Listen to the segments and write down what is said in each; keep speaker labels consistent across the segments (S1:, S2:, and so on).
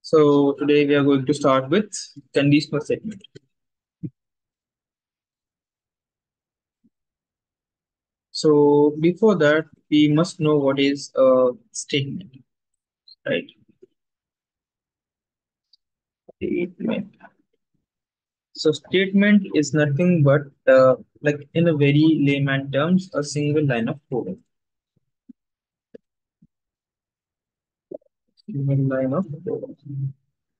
S1: So today we are going to start with conditional statement. So before that, we must know what is a statement, right? Statement. So statement is nothing but like in a very layman terms, a single line of code. Single line of code.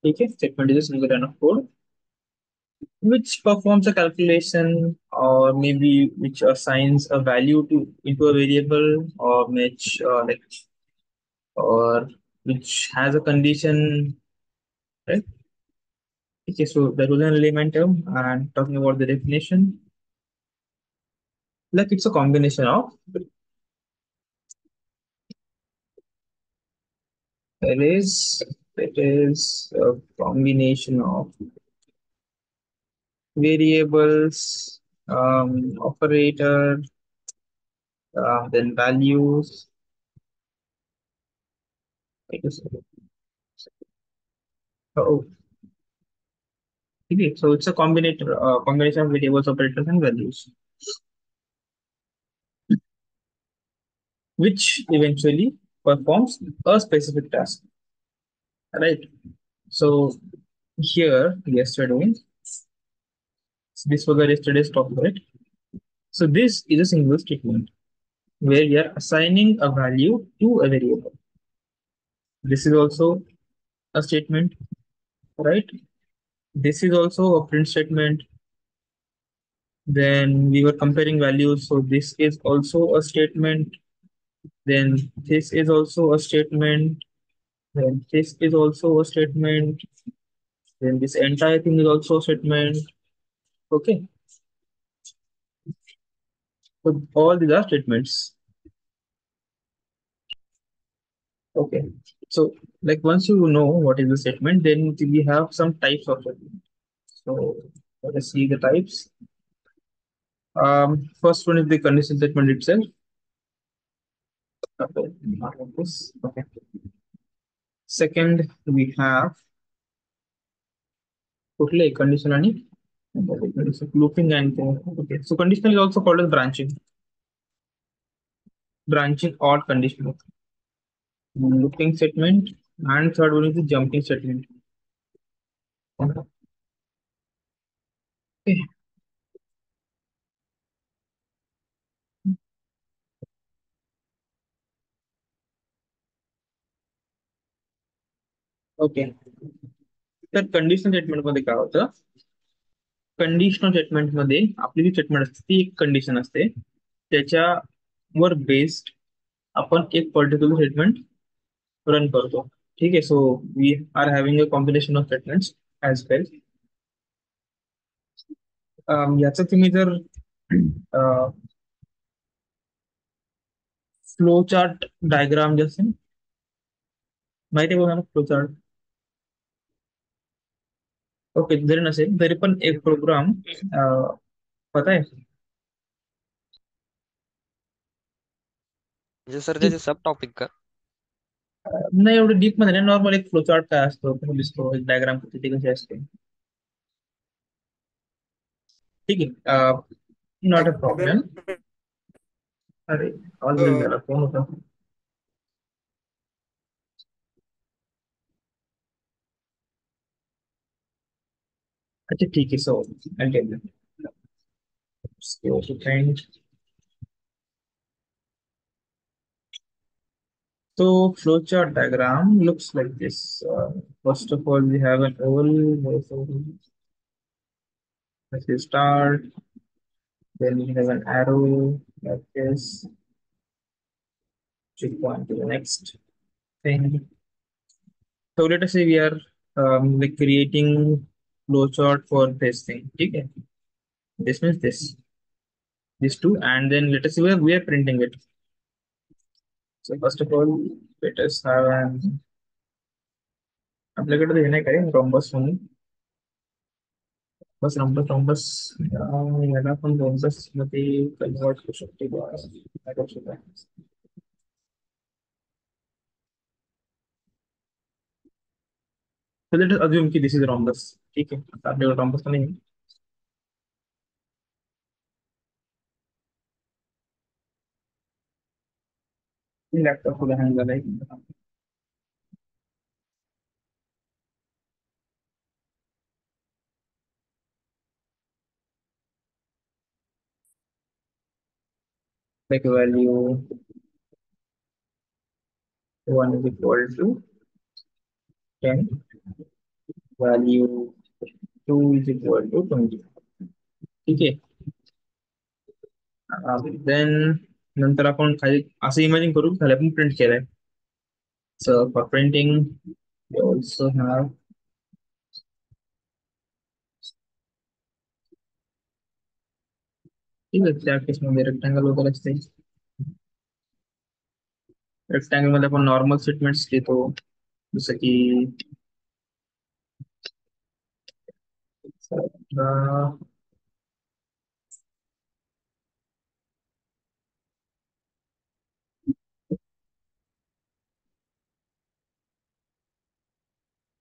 S1: Okay, statement is a single line of code which performs a calculation or maybe which assigns a value to into a variable or which or which has a condition, right? Okay, so the rule and element term and talking about the definition, like it's a combination of it is it is a combination of variables, operator, then values. I guess. Oh, okay. So it's a combination of variables, operators, and values, which eventually performs a specific task, right? So here, yesterday, this was the yesterday's topic, right? So this is a single statement where we are assigning a value to a variable. This is also a statement, right? This is also a print statement. Then we were comparing values, so this is also a statement. Then this is also a statement. Then this is also a statement. Then this entire thing is also a statement. Okay, so all these are statements. Okay, so like once you know what is the statement, then we have some types of statement. So let us see the types. First one is the condition statement itself. Okay, not like this. Okay. Second, we have totally condition आणि looping and okay. So conditional is also called as branching or conditional. Looping statement, and third one is the jumping statement. Okay. Okay. तर conditional statement मध्ये काय होतं? Conditional statement मध्ये आपली जी statement असते ती एक कंडिशन असते, त्याच्यावर बेस्ड आपण एक पर्टिक्युलर स्टेटमेंट रन करतो. ठीक आहे. So we are having a combination of statements as well. याचं तुम्ही जर फ्लो चार्ट डायग्राम जे असेल माहिती आहे बघा फ्लो चार्ट. ओके, जरी नसेल तरी पण एक प्रोग्राम पता आहे
S2: म्हणजे सर
S1: की
S2: त्याचे सब टॉपिक का?
S1: नाही एवढं डीप मध्ये नाही, नॉर्मल एक फ्लो चार्ट काय असतो तो दिसतो, एक डायग्राम किती कशी असते. ठीक आहे, नॉट अ प्रॉब्लेम. अरे आवाज ब्रेक झाला, फोन होता. अच्छा ठीक आहे. सो I'll tell you. So, so flowchart diagram looks like this. First of all, we have an oval. Let's say start. Then we have an arrow like this. Should point to the next thing. So let us say we are like creating flowchart for this thing. Okay. This means this two, and then let us say we are printing it. So first of all, let us have an आपल्याकडे हे नाही काय rhombus म्हणून. बस rhombus rhombus याला पण rhombus मध्ये convert करू शकते बा. काय करू शकतो? So let us assume कि this is rhombus. ठीक है, आपने rhombus तो नहीं है. लैपटॉप खुला हैंग वाला है. Like value 1 is equal to 10, value 2 is equal to 20. ठीक है. देन नंतर आपण खाली असं इमॅजिन करू खाली आपण प्रिंट केलंय. So for printing, we also have ठीक आहे त्या केसमध्ये रेक्टँगल वगैरे असते. रेक्टँगल मध्ये आपण नॉर्मल स्टेटमेंट्स घेतो जसं की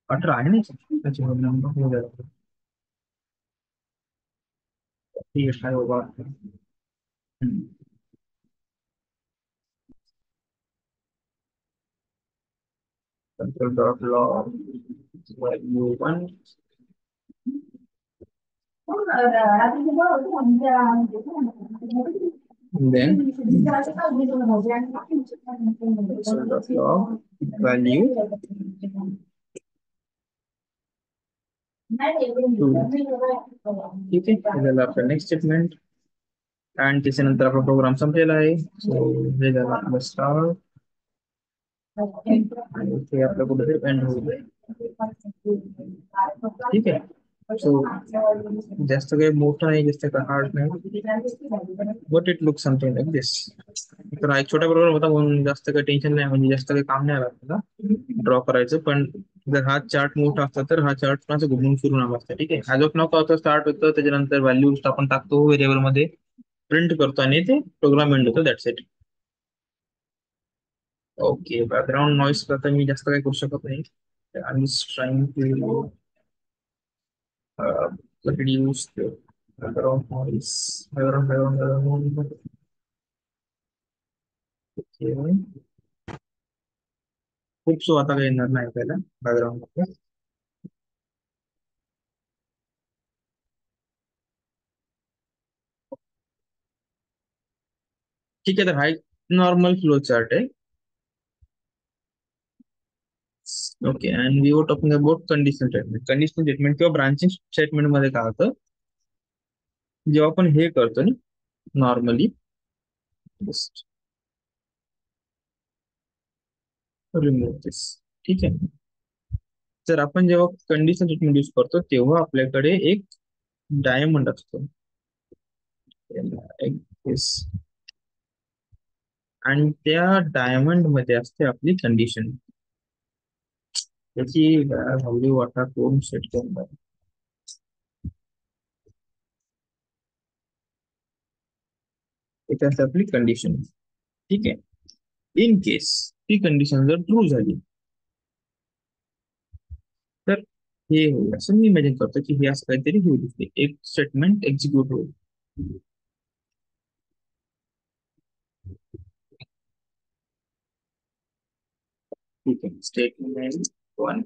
S1: 18 आहे ना त्याच्यामध्ये नंबर हो जातो. ठीक आहे काय बाबा. Control dot log value 1. Then console dot log value 2. ठीक आहे हे झालं आपलं नेक्स्ट स्टेटमेंट. आणि त्याच्यानंतर आपला प्रोग्राम संपलेला आहे. सो हे झालं आपलं स्टार्ट आणि ते आपलं कुठेतरी एंड होईल. ठीक आहे. सो जास्त काही मोठं नाही जास्त काही हार्ड नाही. But it look something like this. तर हा एक छोटा प्रोग्राम होता म्हणून जास्त काही टेन्शन नाही म्हणजे जास्त काही काम नाही आलं ड्रॉ करायचं. पण जर हा चार्ट मोठा असता तर हा चार्ट असं घुमून फिरून आला असता. ठीक आहे. ॲज ऑफ नाव काय होतं स्टार्ट होतं त्याच्यानंतर व्हॅल्यूज आपण टाकतो व्हेरिएबल मध्ये प्रिंट करतो आणि ते प्रोग्राम एंड होतो. That's it. Okay background noise करता मी जास्त काही करू शकत नाही. I am trying to reduce the background noise. Background. Okay. खूप सो आता काही येणार नाही आपल्याला बॅकग्राऊंड. ठीक आहे तर हा एक नॉर्मल फ्लो चार्ट आहे. Okay and we were talking about condition statement. Condition statement किंवा ब्रांचिंग स्टेटमेंट मध्ये काय होतं जेव्हा आपण हे करतो ना नॉर्मली रिमूव्ह दिस. ठीक आहे. जर आपण जेव्हा कंडिशन स्टेटमेंट यूज करतो तेव्हा आपल्याकडे एक डायमंड असतो. आणि त्या डायमंड मध्ये असते आपली कंडिशन. त्याची व्हॅल्यू आता कोण सेट करणार. इथे असते आपली कंडिशन. ठीक आहे. इन केस ती कंडिशन जर ट्रू झाली तर हे होईल असं मी इमॅजिन करतो की हे असं काहीतरी होईल एक स्टेटमेंट एक्झिक्यूट होईल. ठीक आहे. स्टेटमेंट 1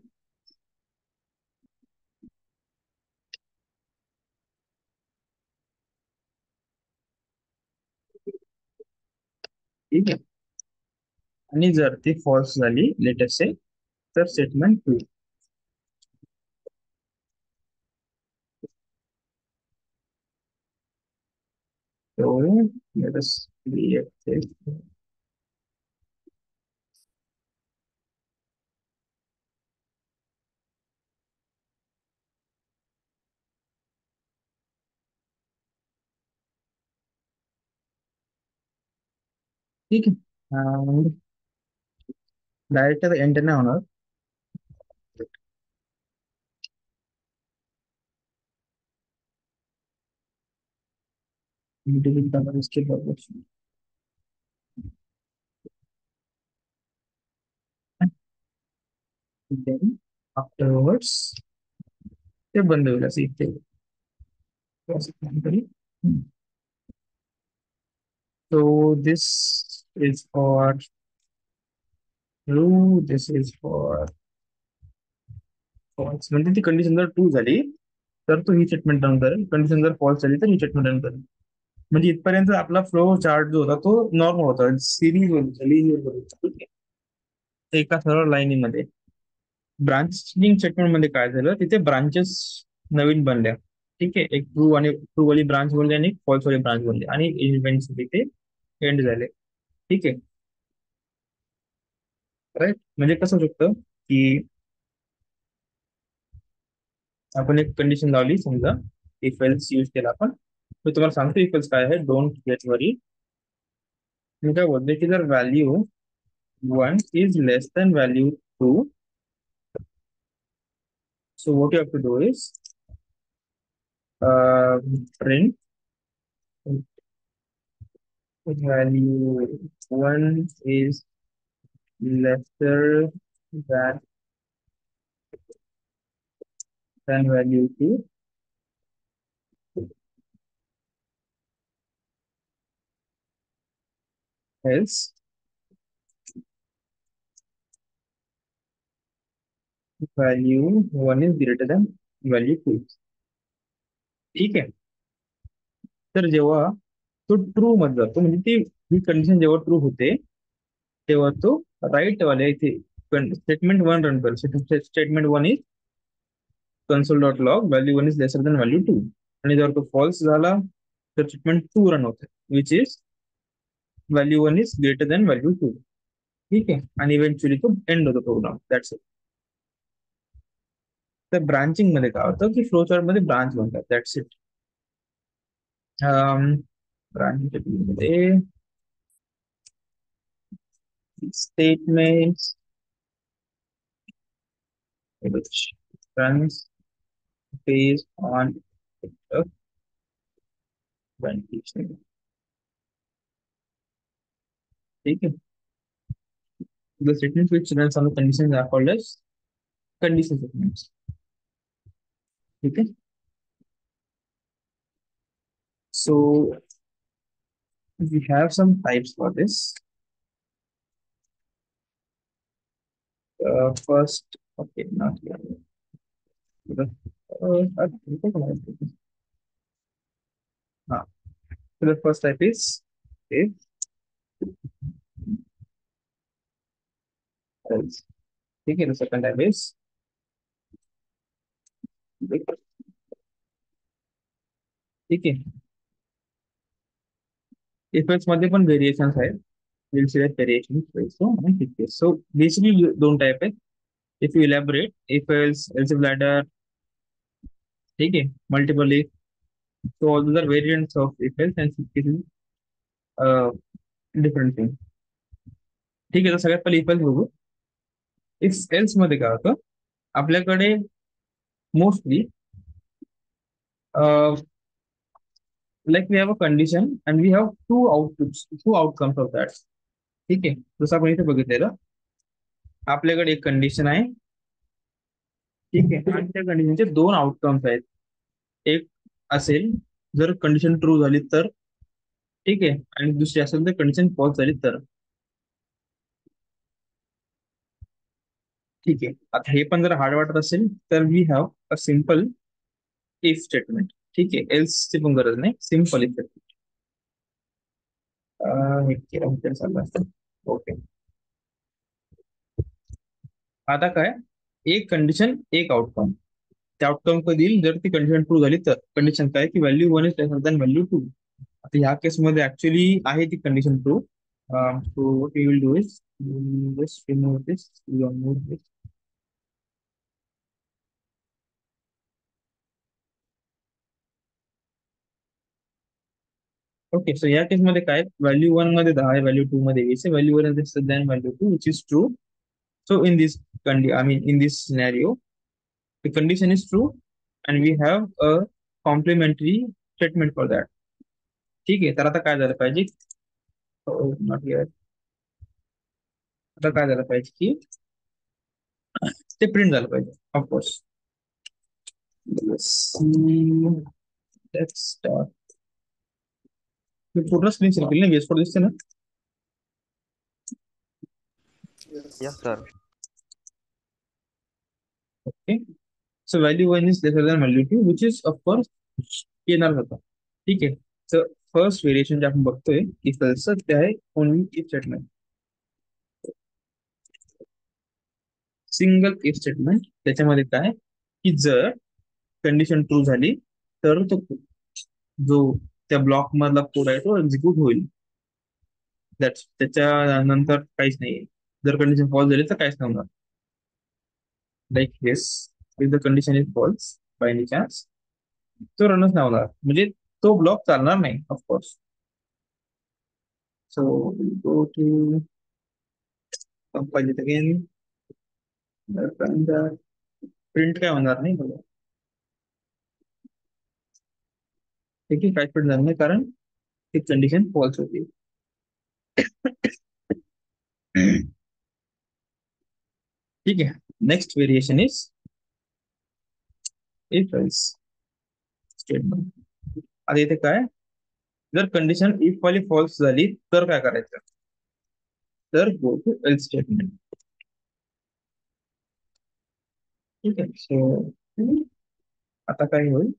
S1: ठीक आहे. आणि जर ती फॉल्स झाली लेटेस्ट से तर स्टेटमेंट 2. तो let us create this. ठीक आहे. डायरेक्ट एंटर नाही होणार. इसके आफ्टरवर्ड्स ते बंद होईल असं इथे तरी. So this is for true, this is for false. म्हणजे ती कंडिशन जर ट्रू झाली तर तो ही स्टेटमेंट रन करेल, कंडिशन जर फॉल्स झाली तर ही स्टेटमेंट रन करेल. म्हणजे इथपर्यंत आपला फ्लो चार्ट जो होता तो नॉर्मल होता, सिरीज होती एका सरळ लाईनीमध्ये. ब्रांचिंग स्टेटमेंट मध्ये काय झालं, तिथे ब्रांचेस नवीन बनल्या. ठीक आहे, एक ट्रू वाली ब्रांच बनली आणि फॉल्स वाली ब्रांच बनली आणि इव्हेंट्स तिथे एंड झाले. ठीक आहे, राईट. म्हणजे कसं होऊ शकतं की आपण एक कंडिशन लावली, समजा इफ एल्स यूज केला आपण. मी तुम्हाला सांगतो इफ एल्स काय आहे, डोंट गेट वरी. मी काय बोलतोय की जर value one is less than value two, so what you have to do is print value 1 is lesser than value 2, else value 1 is greater than value 2. ठीक आहे. तर जेव्हा तो ट्रू मध्ये जातो, म्हणजे ती ही कंडिशन जेव्हा ट्रू होते तेव्हा तो राईट वाल्या इथे स्टेटमेंट वन रन करेल. Statement one is console dot log value one is lesser than value two. आणि जर तो फॉल्स झाला तर स्टेटमेंट टू रन होते, which is value one is greater than value two. ठीक आहे, आणि इव्हेंच्युअली तो एंड होतो प्रोग्राम. That's it. तर ब्रांचिंग मध्ये काय होतं की फ्लो चार्ट मध्ये ब्रांच बनतात. That's it. ब्रांच मध्ये statements which runs based on the condition. ठीक है, the statements which runs on the conditions are called as condition statements. ठीक है. So we have some types for this. First, okay, not here. I think I have this. So the first type is if else. ठीक है, the second type is if. ठीक है, if else मध्ये पण variations आहेत. We'll see that variations also. And ठीक है. So basically दोन type आहेत. If you elaborate, if else, else if ladder, ठीक है, multiple if. So all those are variants of if else and this is uh, different thing. ठीक आहे, तर सगळ्यात पहिले if else बघू. इफ एल्स मध्ये काय होतं, आपल्याकडे mostly like we have a condition and we have two outputs, two outcomes of that. ठीक आहे, जसं आपण इथे बघितलेलं, आपल्याकडे एक कंडिशन आहे. ठीक आहे, आणि त्या कंडिशनचे दोन आउटकम्स आहेत. एक असेल जर कंडिशन ट्रू झाली तर, ठीक आहे, आणि दुसरी असेल तर कंडिशन फॉल्स झाली तर. ठीक आहे, आता हे पण जर हार्ड वाटत असेल तर we have a simple if statement. ठीक आहे, एल्स ची पण गरज नाही, सिम्पल इफ स्टेटमेंट. हे केलं तर चाललं असतं. ओके, आता काय, एक कंडिशन एक आउटकम. त्या आउटकम कधी येईल जर ती कंडिशन ट्रू झाली तर. कंडिशन काय की value one is lesser than value two. आता ह्या केसमध्ये ऍक्च्युली आहे ती condition true. So what you will do is just remove this, remove this. Okay, so या केसमध्ये काय, व्हॅल्यू वन मध्ये 10 आहे, व्हॅल्यू टू मध्ये 20 आहे, value one is lesser than value two which is true. So in this I mean in this scenario, the condition is true and we have a complementary statement for that. ठीक आहे, तर आता काय झालं पाहिजे, not here. आता काय झालं पाहिजे की ते प्रिंट झालं पाहिजे ऑफकोर्स. पूर्ण स्क्रीन शेअर केली ना, वेस कोड दिसते ना.
S2: Yes, sir.
S1: Okay. So value one is lesser than value two which is of course येणार होता. ठीक आहे. तर फर्स्ट व्हेरिएशन जे आपण बघतोय की तसं ते आहे only if statement. Single if statement. त्याच्यामध्ये काय की जर कंडिशन ट्रू झाली तर तो जो त्या ब्लॉक मधला कोड आहे तो एक्झिक्यूट होईल. त्याच्यानंतर काहीच नाही. जर कंडिशन फॉल्स झाली तर काहीच नाही होणार. Like this, if the condition is false by any chance, तो रनच नाही होणार, म्हणजे तो ब्लॉक चालणार नाही of course. So go to compile it again. Print काय होणार नाही बघा. ठीक आहे, काय प्रिंट झालं नाही कारण ती कंडिशन फॉल्स होती. ठीक आहे. Next variation is if else statement. आता इथे काय, जर कंडिशन इफ वाली फॉल्स झाली तर काय करायचं, तर गो टू एल्स स्टेटमेंट. ठीक आहे. सो आता काय होईल,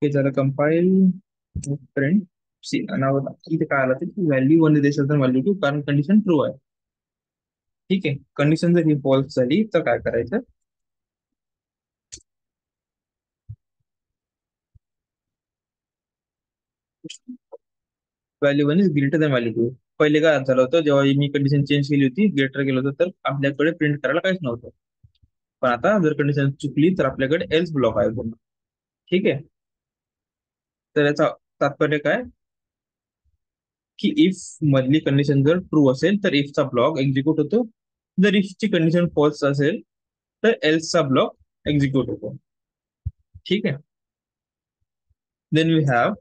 S1: हे झालं कंपाईल प्रिंट. सी नाव इथे काय आलं की value one is value two, कारण कंडिशन ट्रू आहे. ठीक आहे. कंडिशन जर ही फॉल्स झाली तर काय करायचं, value one is greater than value two. पहिले काय झालं होतं, जेव्हा मी कंडिशन चेंज केली होती, ग्रेटर केलं होतं, तर आपल्याकडे प्रिंट करायला काहीच नव्हतं. पण आता जर कंडिशन चुकली तर आपल्याकडे एल्स ब्लॉक आहे पूर्ण. ठीक आहे. तर याचा तात्पर्य काय की इफ मधली कंडिशन जर ट्रू असेल तर इफचा ब्लॉक एक्झिक्यूट होतो. जर इफची कंडिशन फॉल्स असेल तर एल्सचा ब्लॉक एक्झिक्यूट होतो. ठीक आहे. Then we have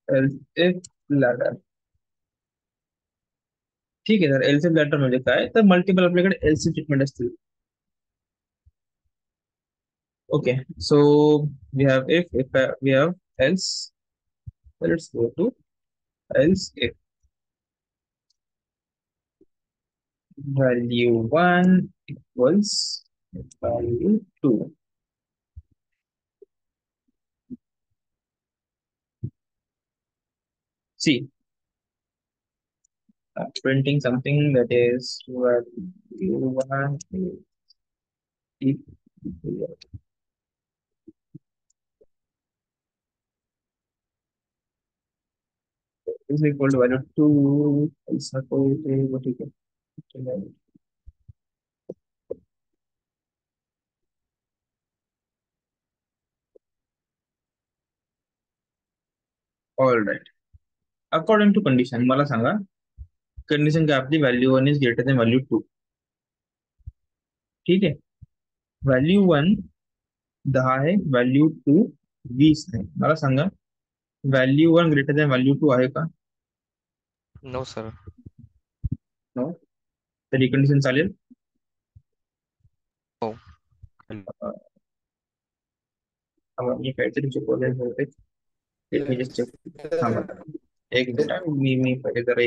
S1: else if ladder. ठीक आहे. तर एल्स इफ लॅडर म्हणजे काय, तर मल्टिपल आपल्याकडे एल्स स्टेटमेंट असतील. Okay. So we have if we have else. Let's go to else if value 1 equals value 2. See, printing something that is value 1 is equal to value 2. ऐसा कोई वो ठीक है. All right. According to condition मला सांगा, condition काय आपली, value 1 is greater than value 2. ठीक आहे. व्हॅल्यू 1 10 आहे, व्हॅल्यू 2 20 आहे. मला सांगा व्हॅल्यू 1 ग्रेटर दॅन व्हॅल्यू 2 आहे का?
S2: No, sir.
S1: नो. तर ही कंडिशन चालेल.
S2: Oh,
S1: मी काहीतरी चुकवलेलं होते. Let me just check. थांबा एक मिनिट, मी पहिले जरा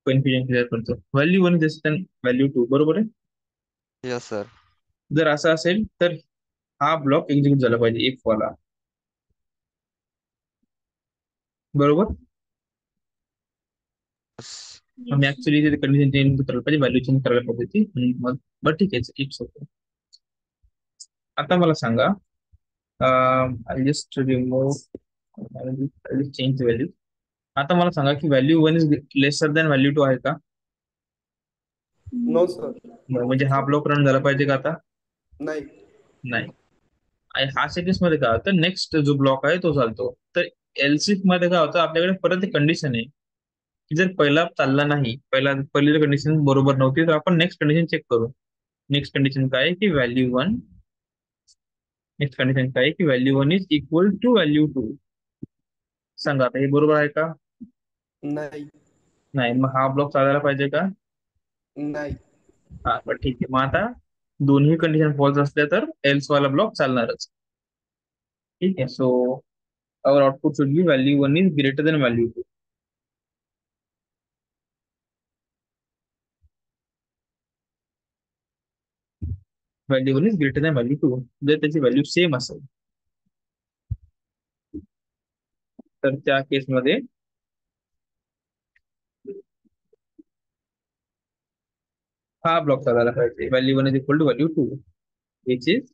S1: कन्फ्युजन क्लिअर करतो. Value one is value two, बरोबर आहे.
S2: yes, sir.
S1: जर असं असेल तर हा ब्लॉक एक्झिक्यूट झाला पाहिजे इफ वाला, बरोबर.
S2: Yes.
S1: मी ऍक्च्युली कंडिशन चेंज करायला पाहिजे, व्हॅल्यू चेंज करायला पाहिजे ती, आणि मग बरं ठीक आहे, इट्स ओके. आता मला सांगा, I just remove, change value. आता मला सांगा की value one is lesser than value two आहे का?
S3: No sir.
S1: म्हणजे हा ब्लॉक रन झाला पाहिजे का आता?
S3: नाही.
S1: नाही. आणि हा सेटिंग्स मध्ये काय होतं, नेक्स्ट जो ब्लॉक आहे तो चालतो. तर एलसीफ मध्ये काय होतं, आपल्याकडे परत एक कंडिशन आहे की जर पहिला चालला नाही, पहिली कंडिशन बरोबर नव्हती, तर आपण नेक्स्ट कंडिशन चेक करू. नेक्स्ट कंडिशन काय आहे की व्हॅल्यू वन नेक्स्ट कंडिशन काय आहे की value 1 is equal to value 2. सांगा आता हे बरोबर आहे का?
S3: नाही.
S1: नाही. मग हा ब्लॉक चालायला पाहिजे का?
S3: नाही.
S1: हा पण ठीक आहे. मग आता दोन्ही कंडिशन फॉल्स असल्या तर एल्स वाला ब्लॉक चालणारच. ठीक आहे. सो our output should be value 1 is greater than value 2. Value 1 is greater than value 2. जर त्याची व्हॅल्यू सेम असेल तर त्या केसमध्ये हा ब्लॉक चालायला पाहिजे. Value 1 is equal to value 2 which is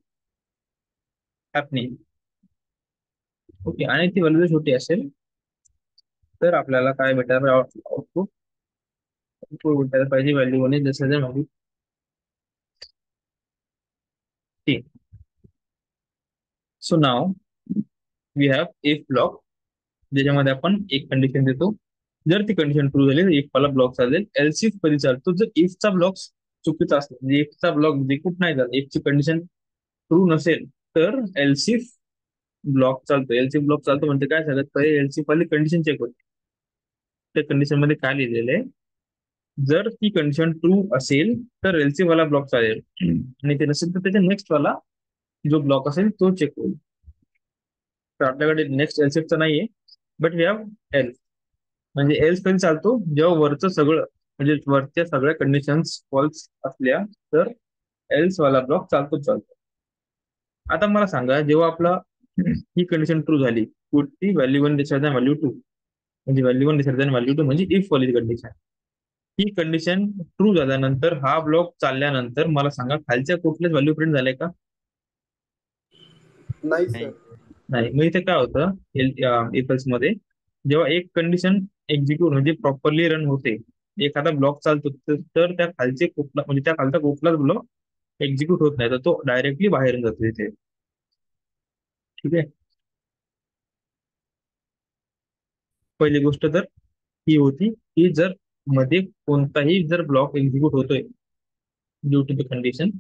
S1: happening. Okay. आणि ती व्हॅल्यू छोटी असेल तर आपल्याला काय भेटायला आउटपुट भेटायला पाहिजे व्हॅल्यू 1 इज जसं value 3. So now we have if block ज्याच्यामध्ये आपण एक कंडिशन देतो. जर ती कंडिशन ट्रू झाली तर इफ वाला ब्लॉक चालेल. एल्स इफ कधी चालतो जर इफचा ब्लॉक चुकीचा असेल, म्हणजे इफचा ब्लॉक एक्झिक्यूट नाही झाला, इफची कंडिशन ट्रू नसेल तर एल्सिफ ब्लॉक चालतो. एल्सिफ ब्लॉक चालतो म्हणजे काय सांगत पहिले एल्सिफ वाली कंडिशन चेक होते. त्या कंडिशन मध्ये काय लिहिलेलं आहे, जर ती कंडिशन ट्रू असेल तर एल्सिफ वाला ब्लॉक चालेल आणि ते नसेल तर त्याच्या नेक्स्ट वाला जो ब्लॉक असेल तो चेक होईल. तर आपल्याकडे नेक्स्ट एल्सिफचा नाहीये बट वी हॅव एल्स. म्हणजे एल्स कधी चालतो जेव्हा वरचं सगळं म्हणजे वरच्या सगळ्या कंडिशन्स फॉल्स असल्या तर एल्स वाला ब्लॉक चालतो. आता मला सांगा जेव्हा आपला ही कंडिशन ट्रू झाली कुठली व्हॅल्यू 1 डिसाइड व्हॅल्यू 2 म्हणजे व्हॅल्यू 1 डिसाइड व्हॅल्यू 2 म्हणजे इफ वाली कंडिशन. ही कंडिशन ट्रू झाल्यानंतर हा ब्लॉक चालल्यानंतर मला सांगा खालच्या कुठल्याच व्हॅल्यू प्रिंट झाले का?
S3: नाही
S2: नाही.
S3: सर.
S1: नाही. मग इथे काय होतं इफ एल्स मध्ये जेव्हा एक कंडिशन एक्झिक्यूट म्हणजे प्रॉपरली रन होते, एखादा ब्लॉक चालतो तर त्या खालचे कुठला म्हणजे त्या खालचा कुठलाच ब्लॉक एक्झिक्यूट होत नाही तर तो डायरेक्टली बाहेर जातो इथे. ठीक आहे. पहिली गोष्ट तर ही होती की जर मध्ये कोणताही जर ब्लॉक एक्झिक्यूट होतोय ड्यू टू द कंडिशन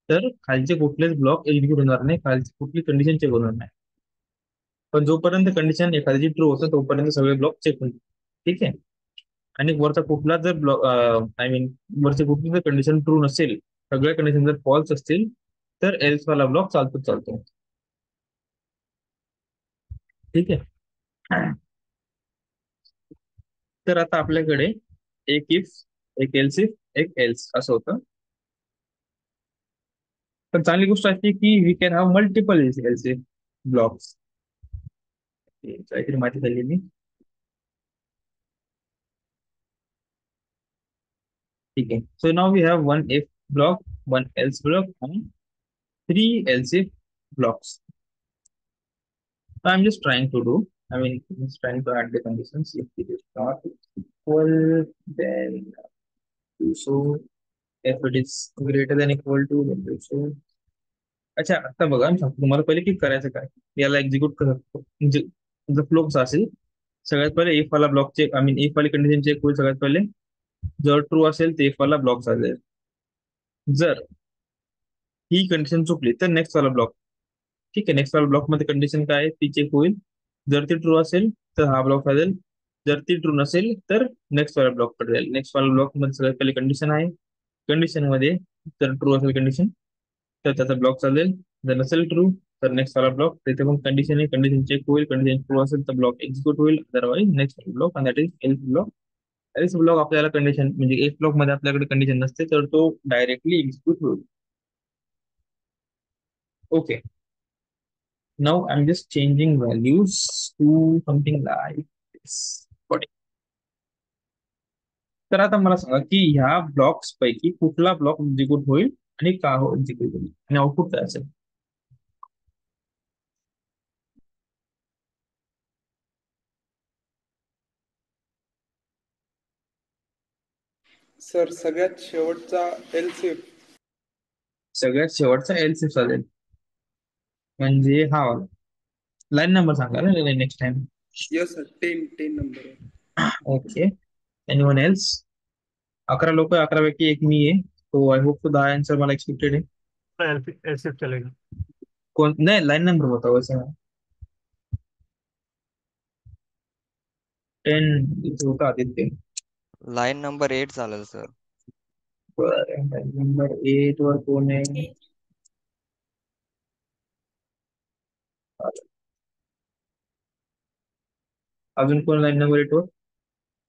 S1: तर खालचे कुठलेच ब्लॉक एक्झिक्यूट होणार नाही, खालची कुठली कंडिशन चेक होणार नाही. पण जोपर्यंत कंडिशन एखाद्याची ट्रू होतं तोपर्यंत सगळे ब्लॉक चेक होईल. ठीक आहे. आणि वरचा कुठला जर ब्लॉक आय मीन वरची कुठली जर कंडिशन ट्रू नसेल, सगळ्या कंडिशन जर फॉल्स असतील तर एल्स वाला ब्लॉक चालतो. ठीक आहे. तर आता आपल्याकडे एक इफ एक एल्स इफ एक एल्स असं होतं. पण चांगली गोष्ट अशी की we can have multiple else if blocks. काहीतरी माहिती झाली मी. ठीक आहे. So now we have one if block, one else block आणि 3 else if blocks. So I'm just trying to do, I mean, just trying to add the conditions. If it is not equal, then do so. If it is greater than equal to, then do so. अच्छा आता बघा मी सांगतो तुम्हाला पहिले की करायचं काय. याला एक्झिक्यूट करतो म्हणजे जर फ्लो कसा असेल सगळ्यात पहिले इफ वाला block check I mean if वाली कंडिशन चेक होईल सगळ्यात पहिले. जर ट्रू असेल तर इफ वाला ब्लॉक चालेल. जर ही कंडिशन चुकली तर नेक्स्ट वाला ब्लॉक. ठीक आहे. नेक्स्ट वाला ब्लॉक मध्ये कंडिशन काय आहे ती चेक होईल. जर ती ट्रू असेल तर हा ब्लॉक चालेल. जर ती ट्रू नसेल तर नेक्स्ट वाला ब्लॉक कडे जाईल. नेक्स्ट वाला ब्लॉक मध्ये सगळ्यात पहिले कंडिशन आहे. कंडिशन मध्ये जर ट्रू असेल कंडिशन तर त्याचा ब्लॉक चालेल. जर नसेल ट्रू तर नेक्स्ट वाला ब्लॉक तिथे पण कंडिशन आहे. कंडिशन चेक होईल. कंडिशन ट्रू असेल तर ब्लॉक एक्झिक्यूट होईल. अदरवाईज नेक्स्ट ब्लॉक आणि that is else block. Else block आपल्याला कंडिशन म्हणजे एक ब्लॉक मध्ये आपल्याकडे कंडिशन नसते तर तो डायरेक्टली एक्झिक्यूट होईल. Okay. Now I'm just changing values to something like this. Got it. तर आता मला सांगा की ह्या ब्लॉक्स पैकी कुठला ब्लॉक एक्झिक्यूट होईल आणि का हो एक्झिक्यूट होईल आणि आउटपुट काय असेल.
S3: सर सगळ्यात शेवटचा एलसीएफ.
S1: सगळ्यात शेवटचा एल्सिफ चालेल म्हणजे हा वाला. लाईन नंबर सांगा ना next time.
S3: Yes sir. 10 number आहे.
S1: ओके. Anyone else. 11 लोक 11 पैकी एक मी आहे. तो आय होप तो 10 आन्सर मला एक्सपेक्टेड आहे.
S4: एलसीएफ चलेगा.
S1: कौन नहीं, लाइन नंबर बताओ वैसे। 10 इथे होता आदित्य.
S2: लाईन नंबर 8 चालेल सर.
S1: बरं, लाईन नंबर 8 वर कोण आहे? अजून कोण लाईन नंबर 8 वर?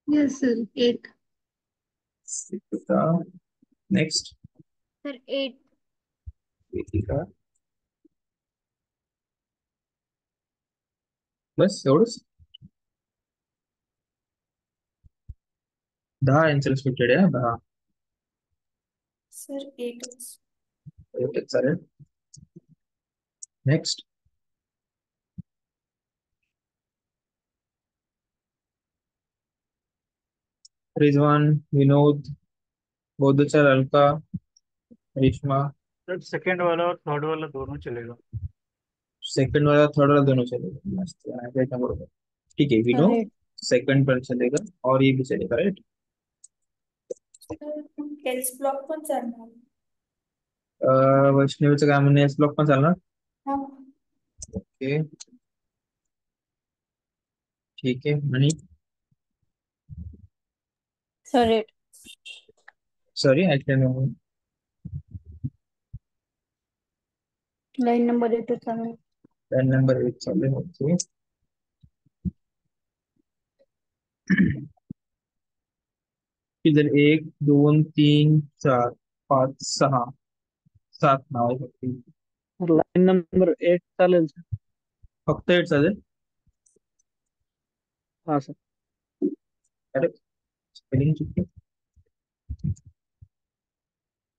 S4: Yes, sir. 8.
S1: नेक्स्ट.
S4: Sir, 8.
S1: बस एवढंच. 10 आन्सर एक्सपेक्टेड आहे. 10.
S4: Sir, 8.
S1: ओके चालेल. नेक्स्ट. रिजवान, विनोद, बौद्धचार, अलका, रेशमा.
S5: सर सेकंड वाला और थर्ड वाला दोनों चलेगा.
S1: सेकंड वाला थर्ड वाला दोनों चलेगा. मस्त आहे, right number बरोबर. ठीक आहे, विनोद
S4: Correct.
S1: सेकंड पर चलेगा और ये भी चलेगा, राइट.
S4: केल्स ब्लॉक पण चालणार.
S1: वैष्णवीचं काय म्हणणे, एस ब्लॉक पण चालणार.
S4: हा.
S1: ओके ठीक आहे. आणि
S4: Sir, 8.
S1: सॉरी ऐकलं नाही.
S4: लाईन नंबर 8 चालणार.
S1: लाईन नंबर 8 चालेल. ओके. इधर 1 2 3 4 5 6 7 नाव आहे.
S5: लाईन नंबर 8 चालेल सर.
S1: फक्त 8 चालेल.
S5: हा सर.
S1: अरे स्पेलिंग चुकी.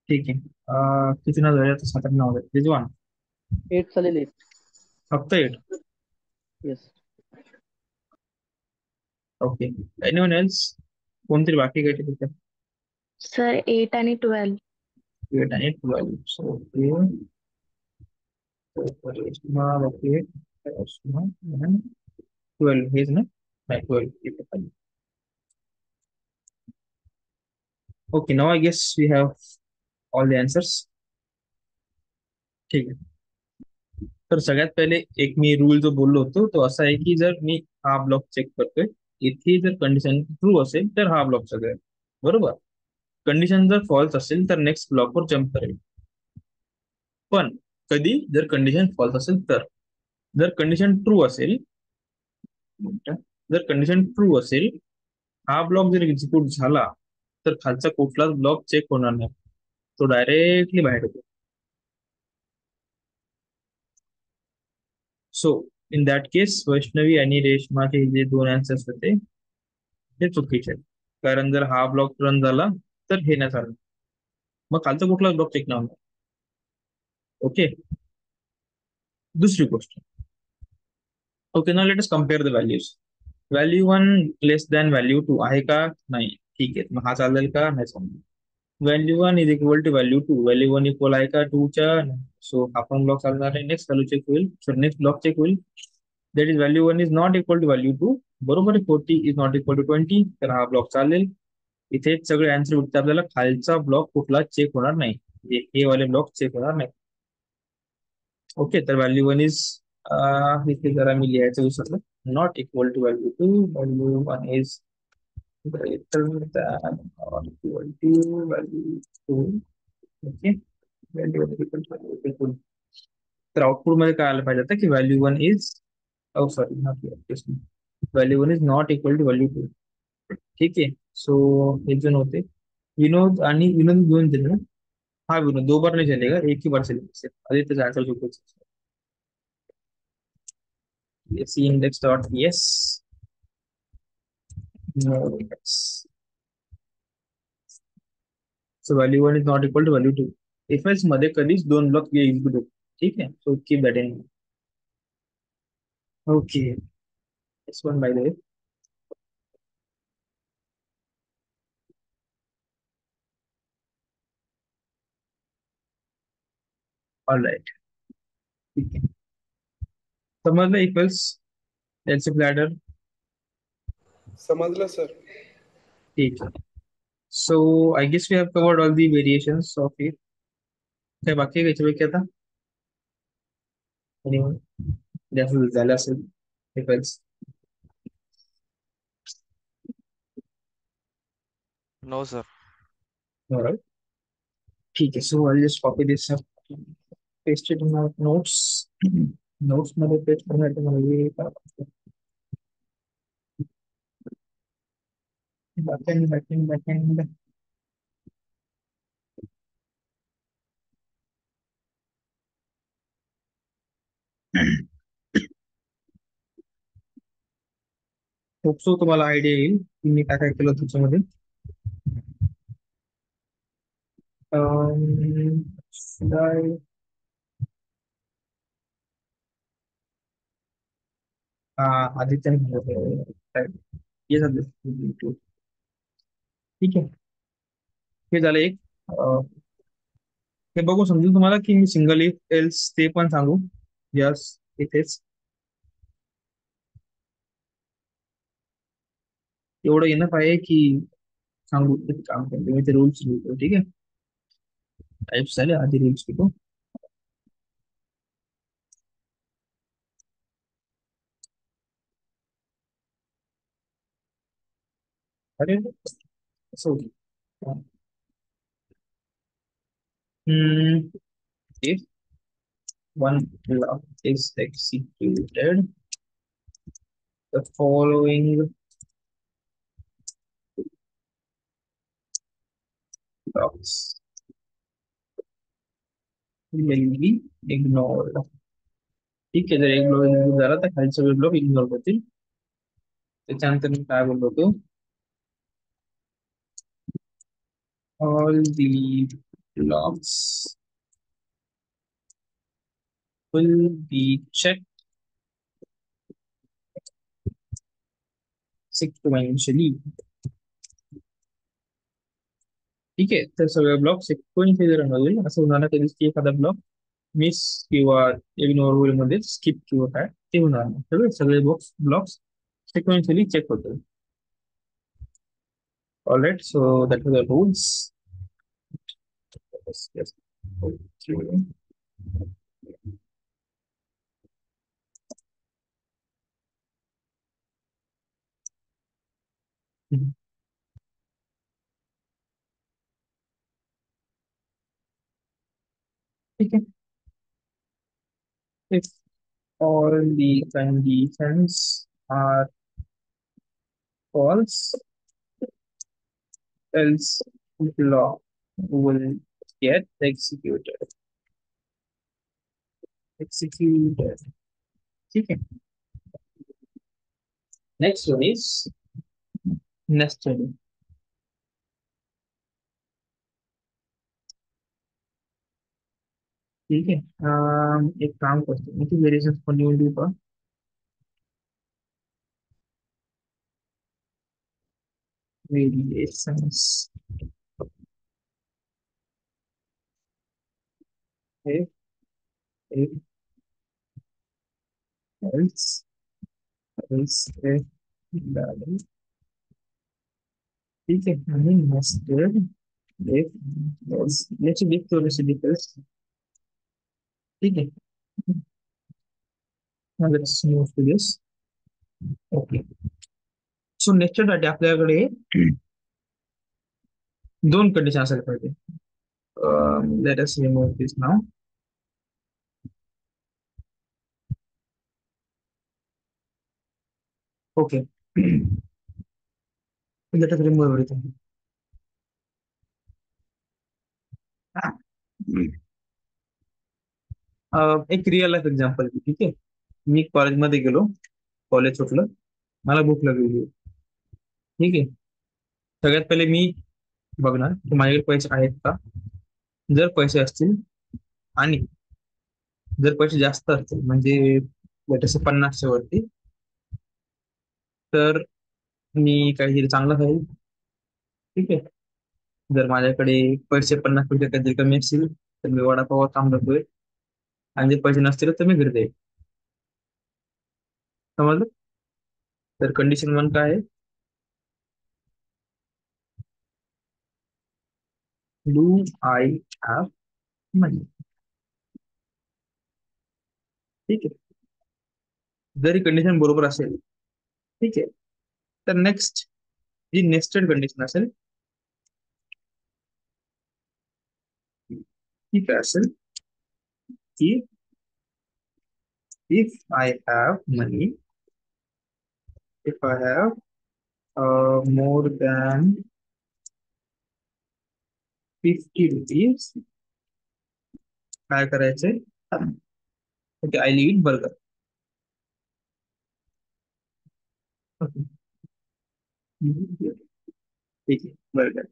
S1: ठीक आहे. किती नाव झाले आता? 7 नाव झाले. रिजवान
S5: 8 चालेल. 8.
S1: फक्त 8.
S5: येस.
S1: ओके. Anyone else? कोणतरी बाकी काय तिथे?
S4: सर 8 आणि 12.
S1: 8 आणि 12. So Reshma okay. रेशमा 12 हेच ना? नाही 12 इथे खाली. Okay, now I guess we have all the answers. ठीक आहे. तर सगळ्यात पहिले एक मी रूल जो बोललो होतो तो असा आहे की जर मी हा ब्लॉक चेक करतोय, इथे जर कंडिशन ट्रू असेल तर हा ब्लॉक सगळं बरोबर. कंडिशन जर फॉल्स असेल तर नेक्स्ट ब्लॉकवर जम्प करेल. पण कधी जर कंडिशन फॉल्स असेल तर, जर कंडिशन ट्रू असेल, जर कंडिशन ट्रू असेल, हा ब्लॉक जर एक्झिक्यूट झाला तर खालचा कुठलाच ब्लॉक चेक होणार नाही, तो डायरेक्टली बाहेर येतो. सो इन दॅट केस वैष्णवी आणि रेशमाचे जे 2 आन्सर्स होते ते चुकीचे आहेत. कारण जर हा ब्लॉक रन झाला तर हे नाही झालं, मग खालचा कुठला ब्लॉक चेक नाही होणार. ओके. दुसरी गोष्ट. ओके, ना let us compare the values. Value 1 less than value 2 आहे का? नाही. ठीक आहे, मग हा चालेल का? नाही चालेल. Value 1 is equal to value 2. Value 1 equal आहे का 2 च्या? सो हा पण ब्लॉक चालणार आहे. नेक्स्ट व्हॅल्यू चेक होईल, सो नेक्स्ट ब्लॉक चेक होईल. That is value 1 is not equal to value 2. बरोबर आहे. 40 इज नॉट इक्वल टू 20, तर हा ब्लॉक चालेल. इथे सगळे आन्सर उठते आपल्याला. खालचा ब्लॉक कुठला चेक होणार नाही, हे वाले ब्लॉक चेक होणार नाही. ओके, तर व्हॅल्यू 1 इज इथे जरा मी लिहायचं विसरलो. Not equal to value 2. Value 1 is greater than or equal to value 2. Okay. Value 1 equal to value 2. तर आउटपुट मध्ये काय आलं पाहिजे आता की value 1 is, sorry value 1 is not equal to value 2. ठीक आहे. सो हे जण होते विनोद आणि विनोद घेऊन दिले ना. हा विनोद 2 बार नहीं चलेगा, एक ही बार चलेगा. आदित्य आंसर चुकून. C index dot S. No, yes. So value 1 is not equal to value 2. If else मध्ये कधीच 2 ब्लॉक एक्झिक्यूट होतो. ठीक आहे. So keep that in. Okay. Next one by the way. All right. ठीक आहे. समजलं इक्वल्स एलसी प्लॅडर.
S3: समजलं sir.
S1: ठीक आहे. So I guess we have covered all the variations of it. काय बाकी आहे याच्यापैकी आता? Anyone? जास्त झालं असेल because
S2: No, sir.
S1: alright. ठीक आहे. So I'll just copy this up, paste it in our notes. Notes मध्ये पेस्ट करण्यासाठी मला हे backend. होप सो तुम्हाला आयडिया येईल की मी काय काय केलं त्याच्यामध्ये. Should I- आदित्य ये झालं. ठीक आहे. हे झालं एक. हे बघू समजून तुम्हाला की मी सिंगल इफ एल्स ते पण सांगू. यस इथेच एवढं येणं आहे की सांगू एक काम करतो मी ते रूल्स लिहितो. ठीक आहे. टाइप्स झाले आधी रूल्स लिहितो. अरे असं होतं. If one block is executed, the following blocks will be ignored. ठीक आहे. जर एक ब्लॉक इग्नोर झाला तर खाली सगळे ब्लॉक इग्नोर होतील. त्याच्यानंतर मी काय बोललो होतो, all the blocks will be checked sequentially. ठीक आहे. तर सगळे ब्लॉक सिक्वेन्शियली रन होईल. असं होणार नाही कधीच की एखादा ब्लॉक मिस किंवा इग्नोर होईल मध्ये स्किप किंवा काय ते होणार नाही. सगळे सगळे ब्लॉक्स sequentially check होतील. All right, so that was the rules. Yes. Okay. Mhm. ठीक है. If all the conditions are false, else block will get executed. Executed. ठीक है. Next one is nested. ठीक है. एक काम करते हैं कि वेरिएशंस को न्यू डी पर variations if if else if valid. ठीक है. हमें nested if else let's look to recipes. ठीक है. Now let's move to this. Okay. So nested साठी आपल्याकडे दोन कंडिशन असायला पाहिजे. Let us remove this now. Okay. Let us remove everything. एक रिअल लाईफ एक्झाम्पल. ठीक आहे. मी कॉलेजमध्ये गेलो, कॉलेज सुटलं, मला भूक लागली. ठीक आहे. सगळ्यात पहिले मी बघणार की माझ्याकडे पैसे आहेत का. जर पैसे असतील आणि जर पैसे जास्त असतील म्हणजे तसे 50च्या वरती, तर मी काहीतरी चांगलं खाईल. ठीक आहे. जर माझ्याकडे पैसे 50 पेक्षा काहीतरी कमी असतील तर मी वडापाव थांबवतोय. आणि जर पैसे नसतील तर मी घरी जाईल. समजलं. तर कंडिशन 1 काय आहे, डू आय हॅव मनी. ठीक आहे. जरी कंडिशन बरोबर असेल, ठीक आहे, तर नेक्स्ट जी नेस्टेड कंडिशन असेल ती काय असेल की if I have money, if I have more than 50 rupees, काय करायचंय? Okay, I will eat burger. Okay. ठीक है, burger.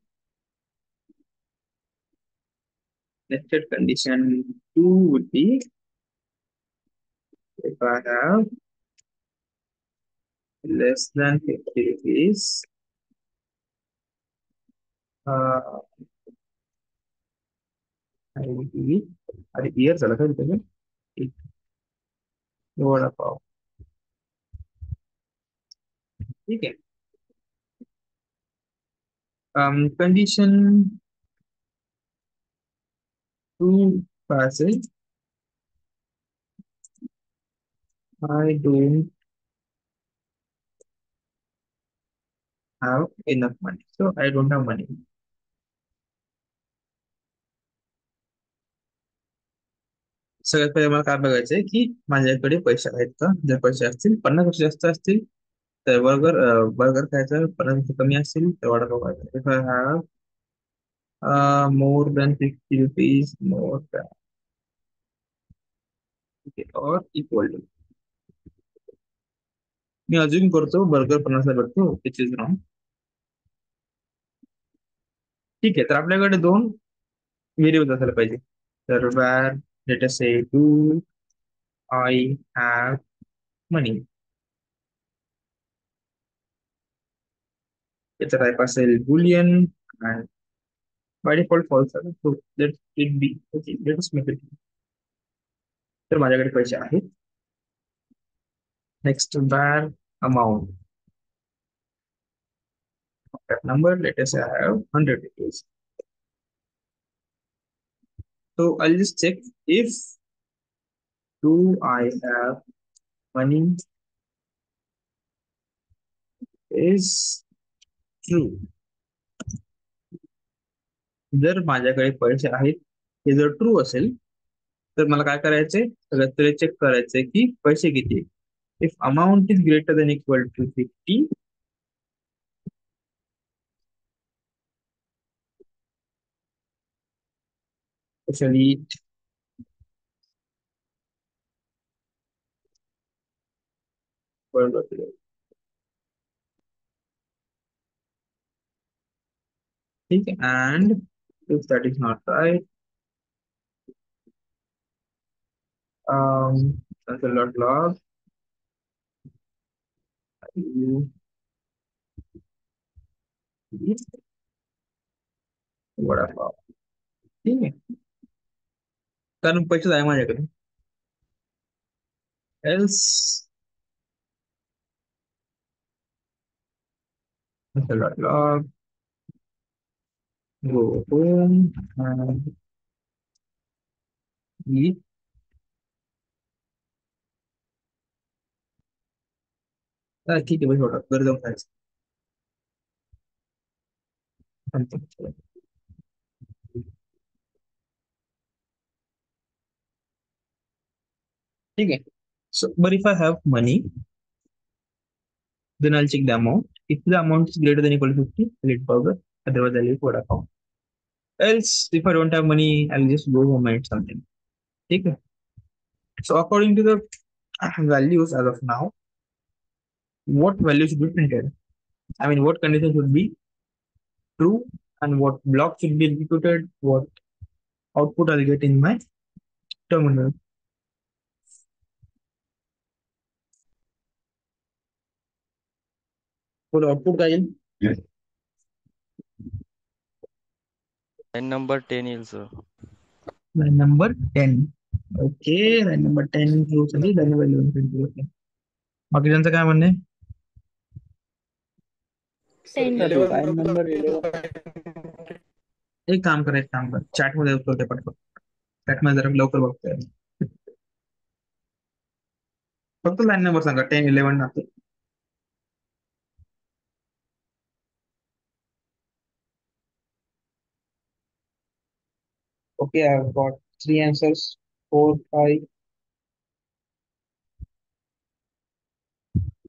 S1: Nested condition 2 would be if I have less than 50 rupees, uh, I will eat. अरे beer झाला का तिथे? एक वडापाव. ठीक आहे. Condition 2 passes. I don't have enough money, so I don't have money. सगळ्यात पहिले मला काय बघायचंय की माझ्याकडे पैसे आहेत का. जर पैसे असतील 50 जास्त असतील तर बर्गर खायचा, 50 कमी असतील तर वडापाव खायचा. If I have more than 50 rupees more और इक्वल टू, मी अजून करतो बर्गर 50 भेटतो, विच इज रॉंग. ठीक आहे, तर आपल्याकडे दोन व्हेरिएबल असायला पाहिजे. तर where let us say do I have money, याचा टाईप असेल boolean and by default false आहे. So let it be okay, let us make it. तर माझ्याकडे पैसे आहेत. Next var amount that number, let us say I have 100 rupees. So I'll just check if do I have money is true. जर माझ्याकडे पैसे आहेत हे जर true असेल तर मला काय करायचंय, सगळ्यात पहिले चेक करायचंय की पैसे किती. If amount is greater than equal to 50, especially ठीक है. And if that is not right, cancel dot log you eat vada pav. ठीक आहे, कारण पैसे आहे माझ्याकडे. else cancel dot log go home and eat ठीक आहे भाई, थोडा घर जाऊन खायचं something. ठीक आहे. So but if I have money, then I'll check the amount. If the amount is greater than equal to 50, I'll eat burger, otherwise I'll eat vada. Else if I don't have money, I'll just go home and eat something. ठीक है. So according to the values as of now, what value should be printed? I mean, what condition should be true and what block should be executed, what output I'll get in my terminal. So output काय येईल?
S2: Line number 10 येईल sir.
S1: Line number 10. Okay, line number 10 true झाली, line number 11 print होते. बाकीच्यांचं काय म्हणणं आहे?
S4: Ten.
S5: Sir line number 11
S1: एक काम कर, चॅट मध्ये उचलते पटकन. चॅट मध्ये जरा लवकर बघतोय. फक्त लाईन नंबर सांगा 10, 11 नाते. Okay, I've got three answers. 4, 5,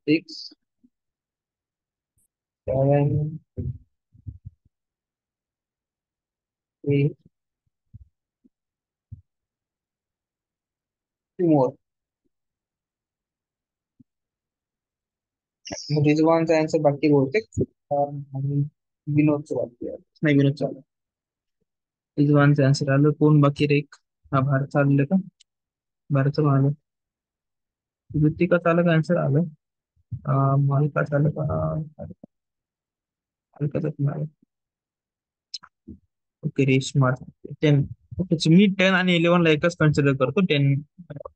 S1: 6, 7, 8, 2 more. रिजवानचा answer बाकी बहुतेक आणि विनोदचं बाकी आहे. नाही, विनोदचं आलं. रिजवानचं आन्सर आलं. कोण बाकी रे? हा, भारत आलेलं का? भारतचं आलं. ऋतिकाचं आलं का आन्सर आलं? मालिकाचं आलं का? मालिकाचं पण आलं. ओके, रेशमा 10. ओके, मी 10 आणि 11 ला एकच कन्सिडर करतो. 10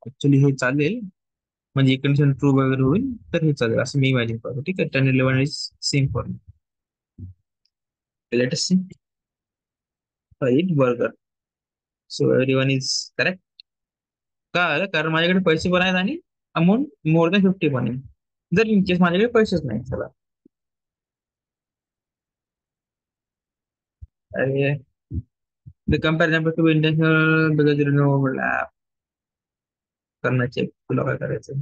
S1: ऍक्च्युली हे चालेल, म्हणजे कंडिशन ट्रू वगैरे होईल तर हे चालेल असं मी इमॅजिन करतो. ठीक आहे, 10, 11 is same for me. Let us see. Right, burger. So everyone is correct. का आलं? कारण माझ्याकडे पैसे पण आहेत आणि अमाऊंट मोर दॅन 50 पण आहे. जर इन केस माझ्याकडे पैसेच नाही, चला अरे, the comparison between intentional because you know overlap करना चेक तुला काय करायचं.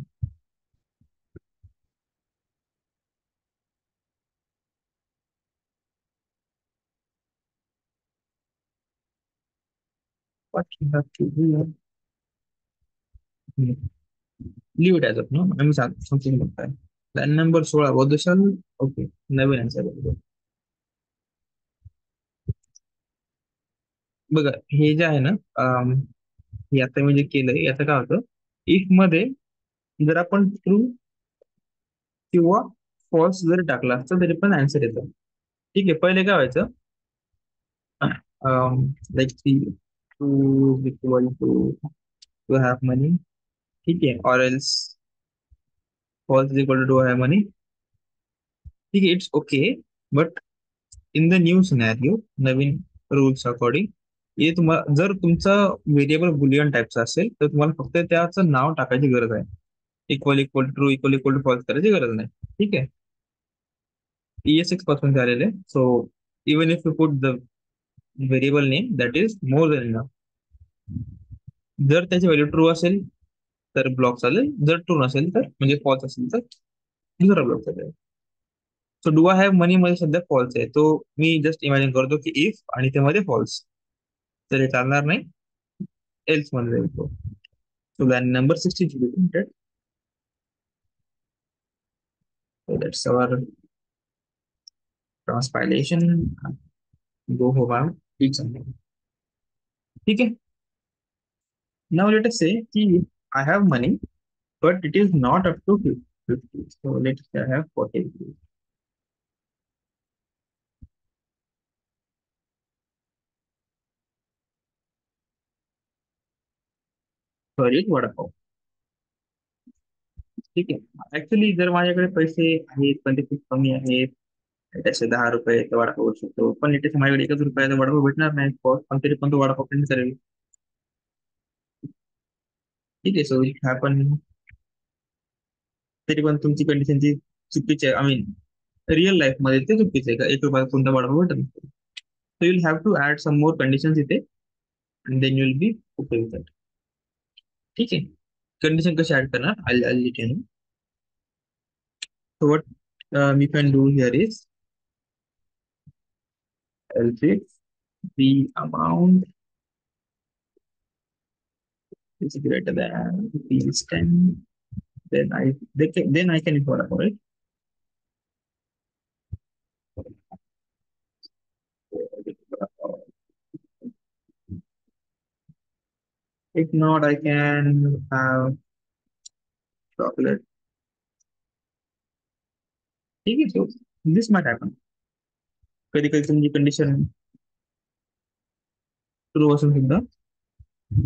S1: What you have to do. Leave it as of no. आम्ही समथिंग बघताय. Line number 16 बदशाल. ओके, नवीन आन्सर बघा. हे जे आहे ना, हे आता मी जे केलंय याचं काय होतं, इफ मध्ये जर आपण ट्रू किंवा फॉल्स जरी टाकला असतं तरी पण आन्सर येतं. ठीक आहे, पहिले काय व्हायचं, like to equal to have money. ठीक आहे, or else false is equal to have money. ठीक आहे, it's okay. But in the new scenario, नवीन रूल्स अकॉर्डिंग, हे तुम्हाला जर तुमचा व्हेरिएबल बुलियन टाईपचा असेल तर तुम्हाला फक्त त्याचं नाव टाकायची गरज आहे. Equal equal true, equal equal to false करायची गरज नाही. ठीक आहे, ES6 पासून झालेले. So even if you put the variable name that is more than enough. जर त्याची व्हॅल्यू ट्रू असेल तर ब्लॉक चालेल, जर ट्रू नसेल तर म्हणजे फॉल्स असेल तर दुसरा ब्लॉक चालेल. So do I have money मध्ये सध्या फॉल्स आहे, तो मी जस्ट इमॅजिन करतो की इफ आणि त्यामध्ये फॉल्स, तर हे चालणार नाही, एल्स मध्ये जाईल तो. सो than number 60 to be printed. So that's our transpilation. Go होगा ठीक समझे. ठीक है, now let us say कि I have money but it is not up to 50. So let's say I have 40. Sorry, vada pav. ठीक आहे, ऍक्च्युली जर माझ्याकडे पैसे आहेत पण ते खूप कमी आहेत, त्याचे 10 रुपये तर वडापाव होऊ शकतो, पण इथे माझ्याकडे 1 रुपयाचा वडापाव भेटणार नाही, पण तरी पण तो वडापाव प्रिंट करेल. ठीक आहे, सो इट हॅपन. तरी पण तुमची कंडिशन ती चुकीची आहे. आय मीन रिअल लाईफ मध्ये ते चुकीचं आहे का 1 रुपयात कोणता वडापाव भेटत नसतो. So you'll have to add some more conditions इथे and then you'll be okay with that. ठीक आहे, कंडिशन कशी ऍड करणार, I let you know. So what we can do here is, else if the amount is greater than rupees 10, then I can infer about it. If not, I can have chocolate. ठीक आहे, so this might happen. कधी कधी तुमची condition true असून सुद्धा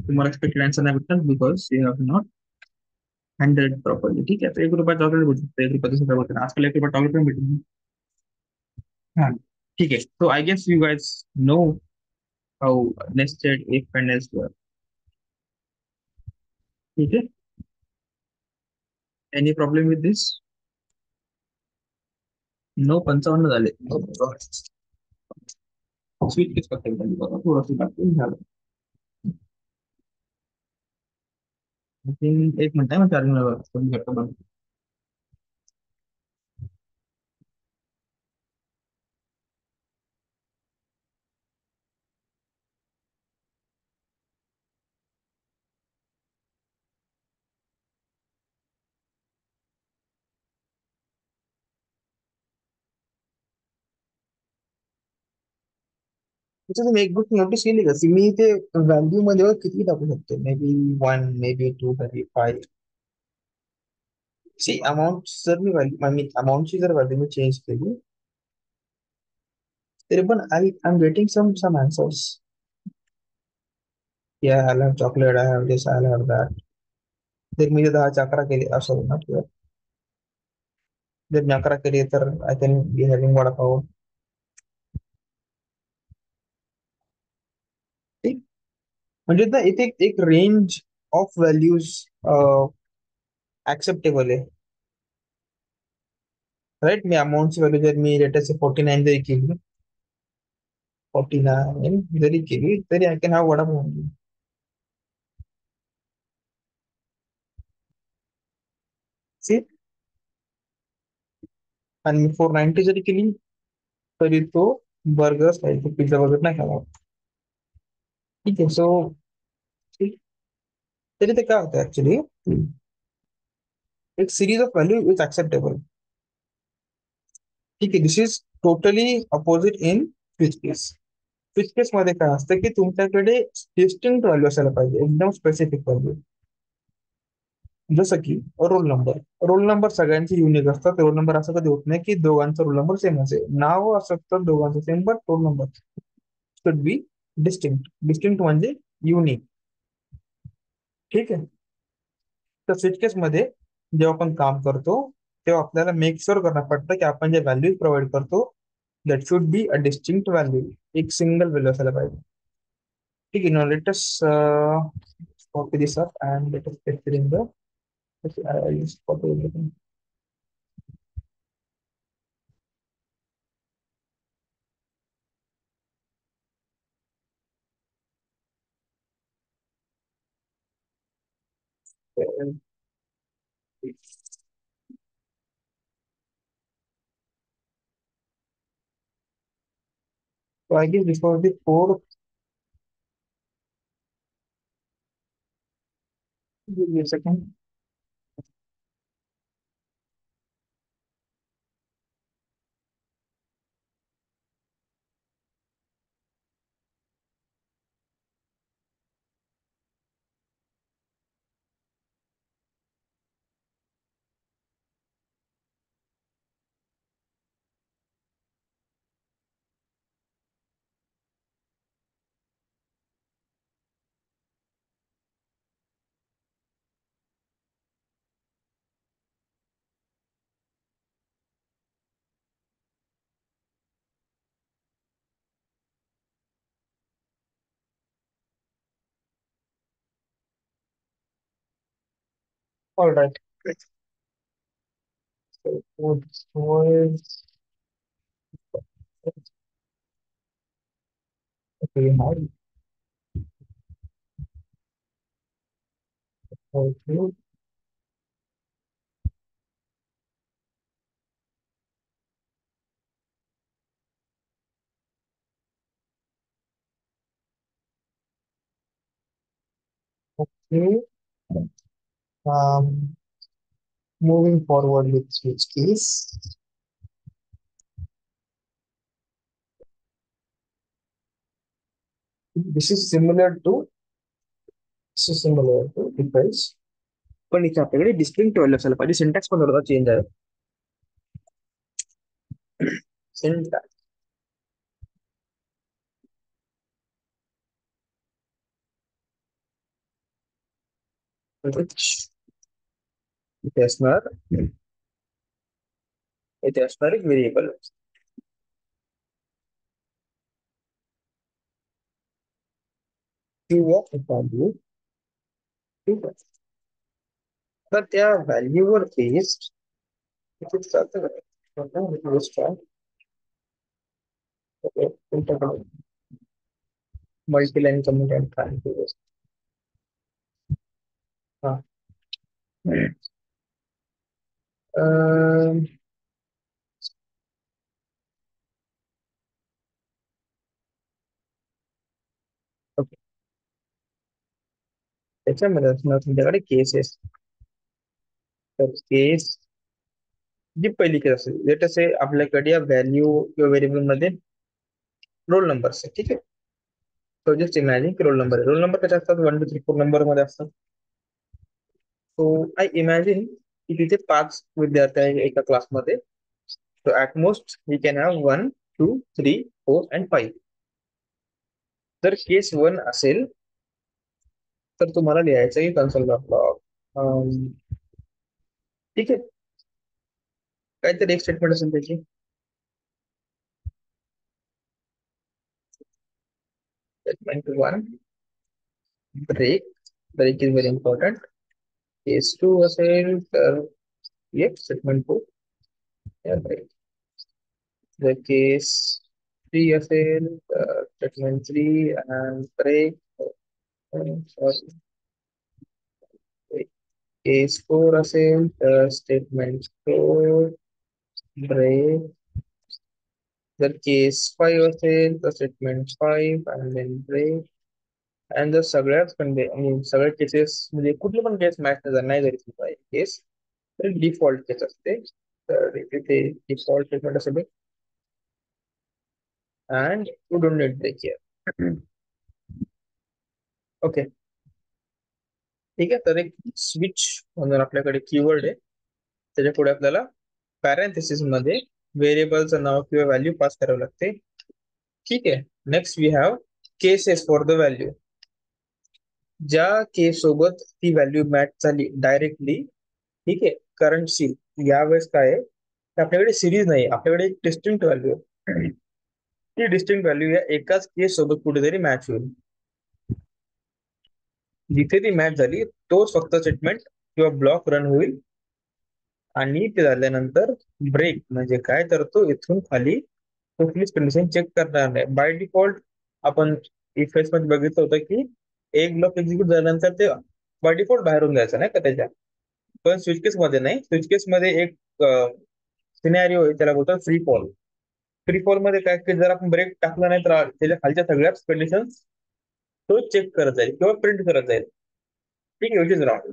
S1: तुम्हाला expected answer नाही भेटणार because you have not handheld properly. ठीक आहे, तर 1 रुपया चॉकलेट भेटू शकतो, 1 रुपयाचं सुद्धा भेटणार, आजकाल 1 रुपया चॉकलेट पण भेटून. हा, ठीक आहे. So I guess you guys know how nested if and else work. ठीक आहे, एनी प्रॉब्लेम विथ दिस? 9:55 झाले. स्विच केस करता येईल बघा, थोडंसं टाकून झालं. एक मिनिट आहे, मग चार्जिंग त्याच्यात तुम्ही एक गोष्ट नोटीस केली का की मी ते व्हॅल्यू मध्ये किती टाकू शकतो, may be 1, may be 2, may be 5. See amount जर मी व्हॅल्यू, मी अमाऊंटची जर व्हॅल्यू मी चेंज केली तरी पण I am getting some answers. या I have chocolate, I have this, I have that. जर मी 10 ची 11 केली असं ना, जर मी 11 केली तर I can be having vada pav. ठीक, म्हणजे ना इथे एक रेंज ऑफ व्हॅल्यूज ऍक्सेप्टेबल आहे. राईट, मी अमाऊंटची व्हॅल्यू जर मी लेटेस्ट 49 जरी केली, 49 जरी केली तरी आय कॅन हॅव वडापाव. सी, आणि मी 490 जरी केली तरी तो बर्गर खायचा, पिझ्झा वगैरे नाही खावा. ठीक आहे. सो तरी ते काय होतं ऍक्च्युली, एक series of value is acceptable. ठीक आहे. This is totally opposite in switch case. Switch case मध्ये काय असतं की तुमच्याकडे डिस्टिंक्ट व्हॅल्यू असायला पाहिजे, एकदम स्पेसिफिक व्हॅल्यू. जसं की रोल नंबर सगळ्यांचे युनिक असतात. रोल नंबर असं कधी होत नाही की दोघांचा रोल नंबर सेम असेल. नाव असतं दोघांचं same, but roll number should be distinct. Distinct म्हणजे युनिक. ठीक आहे. तर स्विच केस मध्ये जेव्हा आपण काम करतो तेव्हा आपल्याला मेक शुअर करणं पडतं की आपण जे व्हॅल्यू प्रोव्हाइड करतो that should be a distinct value. एक सिंगल व्हॅल्यू असायला पाहिजे. ठीक आहे. Now let us copy this up and let us paste it in the, I just copy everything. So I guess this was the fourth. Give me a second. All right. So this was, okay, now okay. Okay. Um, moving forward with switch case. This is similar to difference, पण इथे आपल्याकडे distinct value असायला पाहिजे. Syntax पण थोडासा change आहे. Syntax इथे असणार, इथे असणार एक व्हेरिएबल क्यू ऑफ व्हॅल्यू. ठीक आहे. तर त्या व्हॅल्यूवर बेस्ड किती चालतं का तुमच्याकडे मल्टीलाईन कम्युनिटी आणि हा अं, ओके त्याच्यामध्ये असणार तुमच्याकडे केसेस तर केस जी पहिली केस असेल लेट असे आपल्याकडे या व्हॅल्यू किंवा व्हेरिएबल मध्ये रोल नंबर आहे ठीक आहे तो जस्ट इमॅजिन की रोल नंबर आहे रोल नंबर कसे असतात 1 2 3 4 नंबर मध्ये असतात सो आय इमॅजिन की तिथे 5 विद्यार्थी आहे एका क्लासमध्ये so at most we can have 1 2 3 4 and 5 जर केस 1 असेल तर तुम्हाला लिहायचं आहे कन्सोल लॉग ठीक आहे काहीतरी एक स्टेटमेंट असेल त्याची statement 1 break is very important case 2 असेल तर एक स्टेटमेंट 2 ब्रेक जर केस 3 असेल तर statement 3 and break sorry case 4 असेल तर स्टेटमेंट 4 ब्रेक जर केस 5 असेल तर statement 5 and then break and जर सगळ्याच सगळ्या केसेस म्हणजे कुठली पण केस मॅच नाही जरी समजा केस तर डिफॉल्ट केस असते तर इथे ते डिफॉल्ट स्टेटमेंट असेल and you don't need break here okay ठीक आहे तर एक स्विच म्हणून आपल्याकडे कीवर्ड आहे त्याच्या पुढे आपल्याला पॅरेंथेसिस मध्ये व्हेरिएबलचं नाव किंवा व्हॅल्यू पास करावं लागते ठीक आहे next we have cases for the value ज्या केस सोबत ती व्हॅल्यू मॅच झाली डायरेक्टली ठीक आहे करंटशी यावेळेस काय आहे की आपल्याकडे सिरीज नाही आपल्याकडे एक डिस्टिंक्ट व्हॅल्यू आहे ती डिस्टिंक्ट व्हॅल्यू या एकाच केस सोबत कुठेतरी मॅच होईल जिथे ती मॅच झाली तोच फक्त स्टेटमेंट किंवा ब्लॉक रन होईल आणि ते झाल्यानंतर ब्रेक म्हणजे काय तर तो इथून खाली कुठलीच कंडिशन चेक करणार नाही बाय डिफॉल्ट आपण इफ एस मध्ये बघितलं होतं की एक ब्लॉक एक्झिक्यूट झाल्यानंतर ते बाय डिफॉल्ट बाहेरून जायचं नाही का त्याच्या पण स्विच केस मध्ये नाही स्विच केस मध्ये एक सिनॅरिओ आहे त्याला बोलतात फ्री फॉल फ्री फॉल मध्ये काय की जर आपण ब्रेक टाकला नाही तर त्याच्या खालच्या सगळ्याच कंडिशन तो चेक करत जाईल किंवा प्रिंट करत जाईल ठीक आहे विच इज रॉंग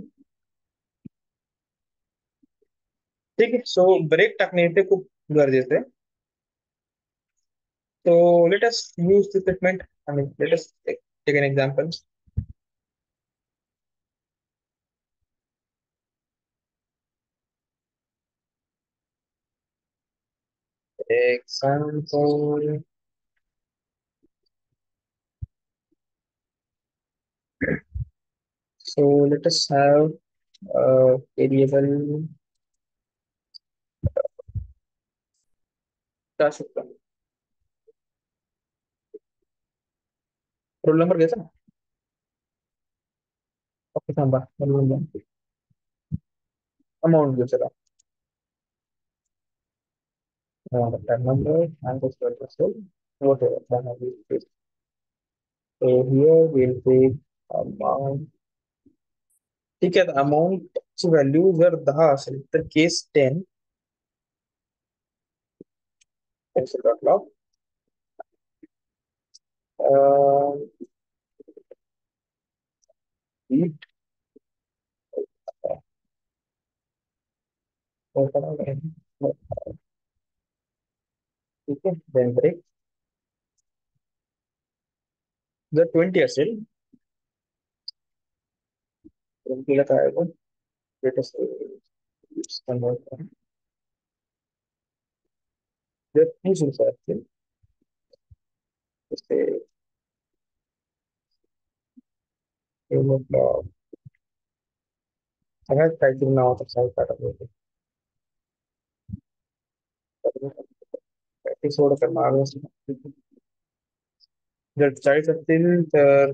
S1: ठीक आहे सो ब्रेक टाकणे इथे खूप गरजेचं आहे so let us use the statement I mean let us take an example example so let us have a variable का शकतो रोल नंबर घ्यायचा ना ओके थांबा अमाऊंट घेऊ चला number and the square circle whatever then I will take. So here we'll take amount ठीक आहे amount ची व्हॅल्यू जर 10 असेल तर केस 10 डॉट लॉग रीड ठीक आहे देन ब्रेक जर 20 असेल 20 ला काय आहे लेट अस जर 30 रुपये असतील तर ते सगळ्यात काहीतरी नावाचं साईट टाकत होते एपिसोड करणार जर 40 असतील तर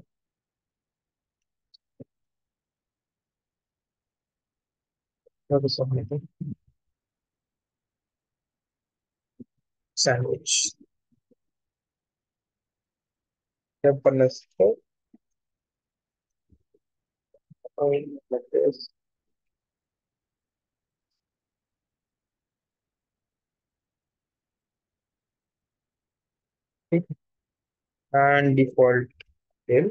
S1: sandwich 50 like this. And default name.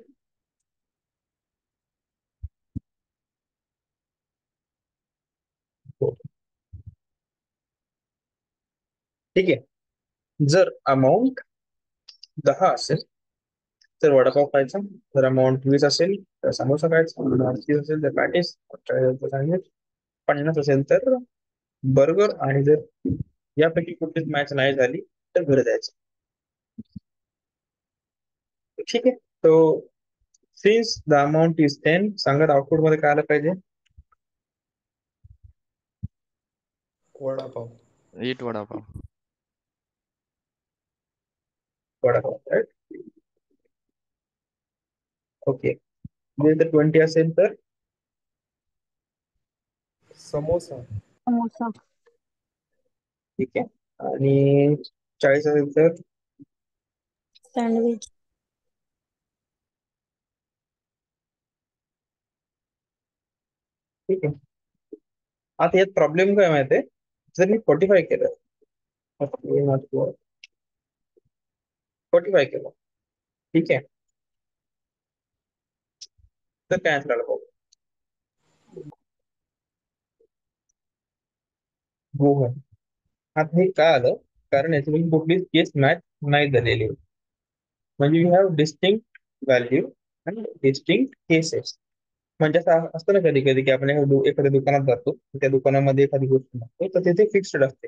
S1: ठीक आहे. जर अमाऊंट 10 असेल तर वडापाव खायचा, जर अमाऊंट 20 असेल तर समोसा खायचा, 30 असेल तर पॅटीस, 40 50 असेल तर बर्गर, आणि जर यापैकी कुठलीच मॅच नाही झाली तर घरी जायचं. ठीक आहे. तो सिन्स द अमाऊंट इज 10, सांगत आउटपुट मध्ये काय आलं पाहिजे?
S3: Vada pav.
S2: Eat vada pav.
S1: Vada pav, right? Okay. जर 20 असेल तर
S3: समोसा.
S4: समोसा.
S1: ठीक आहे. आणि 40 असेल तर
S4: सँडविच.
S1: ठीक आहे. आता यात प्रॉब्लेम काय माहितीये, जर मी 45 केलं, 45 केलं, ठीक आहे, तर काय answer आलं पाहू. गोहन. आता हे काय आलं, कारण याच्यापैकी कुठलीच केस मॅच नाही झालेली, म्हणजे you have distinct value and distinct cases. म्हणजे असं असतं ना कधी कधी की आपण एखाद्या दुकानात जातो, त्या दुकानामध्ये एखादी गोष्ट लागते तर तिथे फिक्स्ड असते.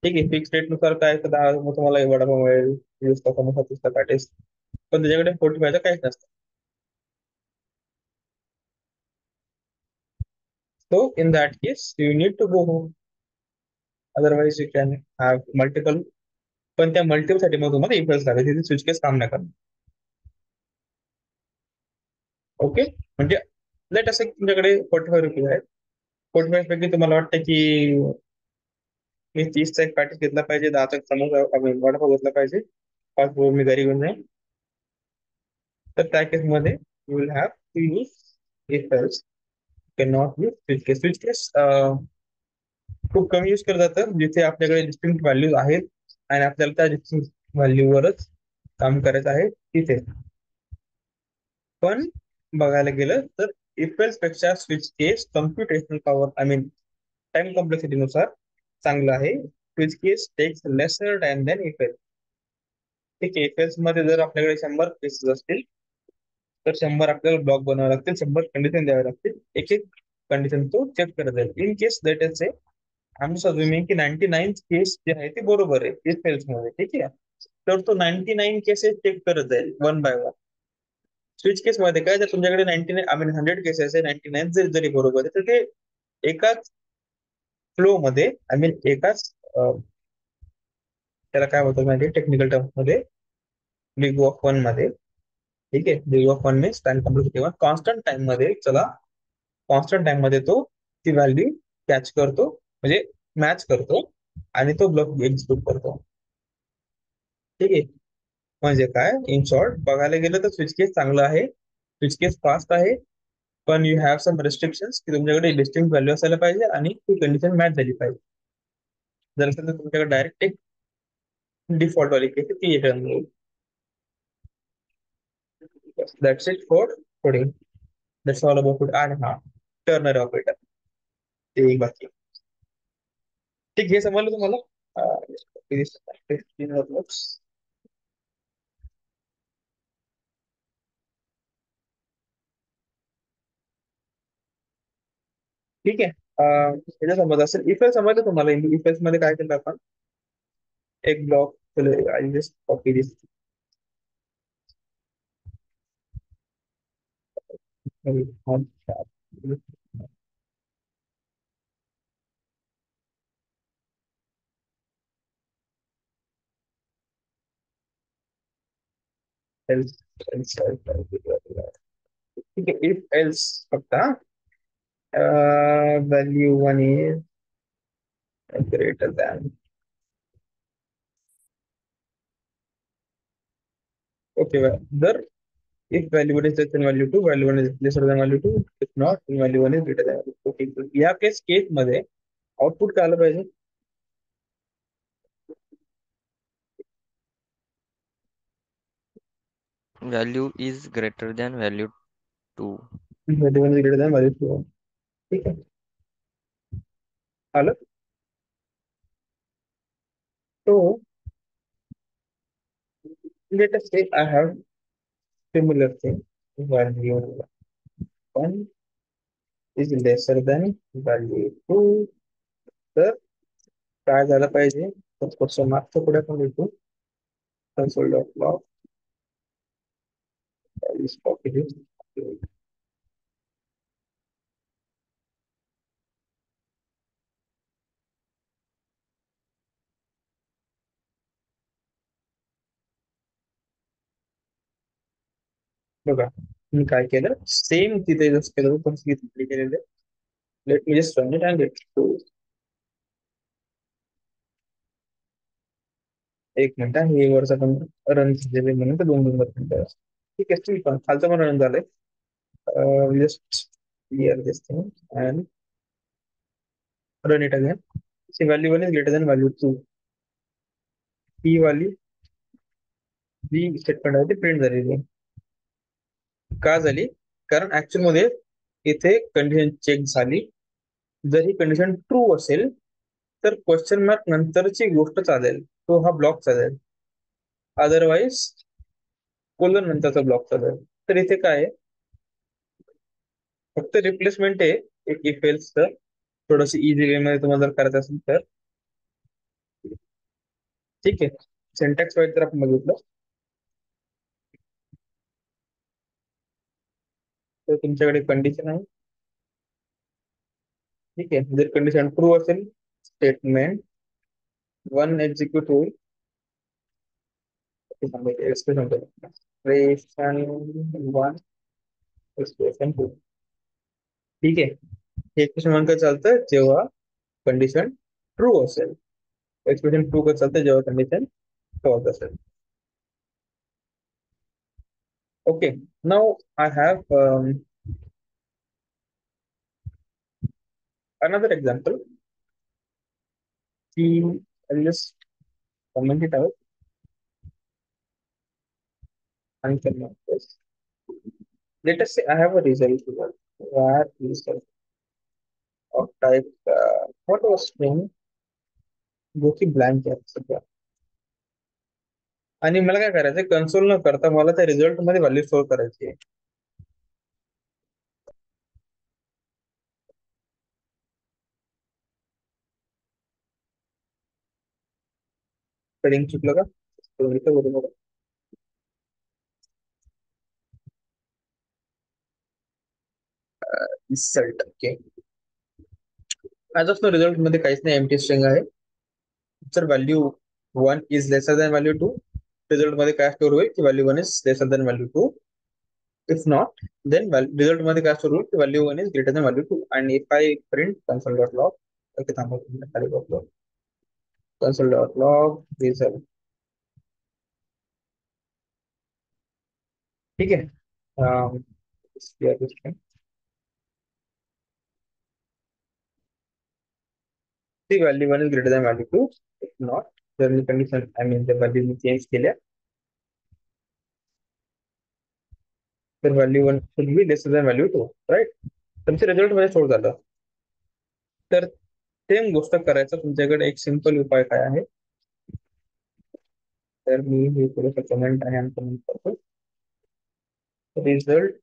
S1: ठीक आहे, फिक्स रेट नुसार काय तर 10 मग तुम्हाला वडापाव मिळेल, 20 चा समोसा, 30 चा पॅटीस, पण त्याच्याकडे 45 काहीच नसतं. So in that case, you need to go home. Otherwise, you can have multiple. पण त्या मल्टिपल साठी मग तुम्हाला इक्वल्स लागेल, तिथे स्विच केस काम नाही करणार. ओके, म्हणजे लेट असे तुमच्याकडे 45 रुपीज आहेत. 45 पैकी तुम्हाला वाटतं की मी 30चा एक पॅकेज घेतला पाहिजे, 10चा एक समोसा वडापाव घेतला पाहिजे, 5 मी घरी घेऊन जाईन. तर त्या केसमध्ये you will have to use equals, can not use switch case. Switch case खूप कमी यूज केलं जातं जिथे आपल्याकडे डिस्टिंक्ट व्हॅल्यूज आहेत आणि आपल्याला त्या डिस्टिंक्ट व्हॅल्यूवरच काम करायचं आहे तिथे. पण बघायला गेलं तर इक्वल्स पेक्षा switch case computational power, I mean time complexity नुसार चांगलं आहे. Switch case takes lesser time than equal. ठीक आहे, इक्वल्स मध्ये जर आपल्याकडे 100 केसेस असतील तर 100 आपल्याला ब्लॉक बनावे लागतील, 100 कंडिशन द्यावे लागतील, एक एक कंडिशन तो चेक करत जाईल. इन केस दॅट इज आम्ही अज्युमिंग की 99 केस जे आहे ते बरोबर आहे इक्वल्स मध्ये, ठीक आहे, तर तो 99 केसेस चेक करत जाईल one by one. Switch case मध्ये काय, जर तुमच्याकडे 99 आय मीन 100 केसेस आहे, 99 जरी बरोबर आहे, तर ते एकाच फ्लो मध्ये, आय मीन एकाच त्याला काय होतं माहिती टेक्निकल टर्म मध्ये, बिग ऑफ वन मध्ये, ठीक आहे, big of one means time complexity one, constant time मध्ये, चला कॉन्स्टंट टाइम मध्ये तो ती व्हॅल्यू कॅच करतो, म्हणजे मॅच करतो आणि तो ब्लॉक एक्झिक्यूट करतो. ठीक आहे, म्हणजे काय, इन शॉर्ट बघायला गेलं तर स्विच केस चांगलं आहे, स्विच केस फास्ट आहे, पण यू हॅव सम रेस्ट्रिक्शन्स की तुमच्याकडे डिस्टिंक्ट व्हॅल्यू असायला पाहिजे आणि ती कंडिशन मॅच झाली पाहिजे. जर असेल तर तुमच्याकडे डायरेक्ट एक डिफॉल्ट वाली केस ती रिटर्न होईल. That's it for coding. That's all about code. आणि हा टर्नर ऑपरेटर ते एक बाकी. ठीक, हे समजलं तुम्हाला? ठीक आहे. हे समज असेल, इफेल समजलं तुम्हाला? इफेल्स मध्ये काय केलं आपण, एक block I just copy this, ठीक आहे, इफ एल्स फक्त value 1 is greater than. Okay, well, there, if value 1 is less than value 2, value 1 is lesser than value 2. If not, then value 1 is greater than value 2. Okay, so या case मध्ये output काय आलं पाहिजे?
S2: Value is greater than value 2.
S1: value 1 is greater than value 2. ठीक है, आलं? So let us say I have similar thing. Value 1 is lesser than value 2. तर काय झालं पाहिजे? तर क्वेश्चन मार्कच्या पुढे आपण लिहितो console dot log is positive. बघा मी काय केलं, सेम तिथे जसं केलं पण तिथे केलेलं. Late me just run it and let एक मिनिट हे वरचा पण रन झालेले म्हणून तर 2 मिनिट. ठीक आहे, ठीक आहे, खालचं पण रन झालंय. Just clear this thing and run it again. See value 1 is greater than value 2. ही वाली जी स्टेटमेंट आहे ती प्रिंट झालेली आहे. का झाली? कारण ऍक्च्युअल मध्ये इथे कंडिशन चेक झाली. जर ही कंडिशन ट्रू असेल तर क्वेश्चन मार्क नंतरची गोष्ट चालेल, तो हा ब्लॉक चालेल. अदरवाईज कोलन नंतरचा ब्लॉक चालेल. तर इथे काय आहे, फक्त रिप्लेसमेंट आहे एक इफ एल्सचं. थोडस इझी वे मध्ये तुम्हाला जर करायचं असेल तर ठीक आहे. सिंटॅक्स वाईज जर आपण बघितलं तर तुमच्याकडे कंडिशन आहे. ठीक आहे, जर कंडिशन ट्रू असेल स्टेटमेंट 1 एक्झिक्यूट होईल. Expression 1 expression 2. ठीक आहे, हे एक्सप्रेशन 1 का चालतं जेव्हा कंडिशन ट्रू असेल. एक्सप्रेशन 2 का चालतं जेव्हा कंडिशन फॉल्स असेल. Okay, now I have another example. I'll just comment it out and comment this. Let us say I have a result here. Where result of type what was string जो की blank आहे सध्या. आणि मला काय करायचं, console न करता मला त्या रिझल्ट मध्ये व्हॅल्यू स्टोअर करायची आहे. स्पेलिंग चुकलं का? बरोबर. Result okay. As of now result मध्ये काहीच नाही, एम्प्टी स्ट्रिंग आहे. जर value 1 is lesser than value 2, result मध्ये काय स्टोअर होईल की value 1 is lesser than value 2. If not, then result मध्ये काय स्टोअर होईल की value 1 is greater than value 2. and if I print console.log, okay थांबा खाली बघतो, console.log result. ठीक आहे. clear this thing. The value 1 is greater than value 2. If not, then the condition, I mean the value मी change केल्या, तर value 1 should be lesser than value 2, right. तुमच्या result मध्ये स्टोअर झालं. तर सेम गोष्ट करायचं तुमच्याकडे एक सिंपल उपाय काय आहे, तर मी हे थोडंसं कमेंट आहे आणि कमेंट करतो. रिझल्ट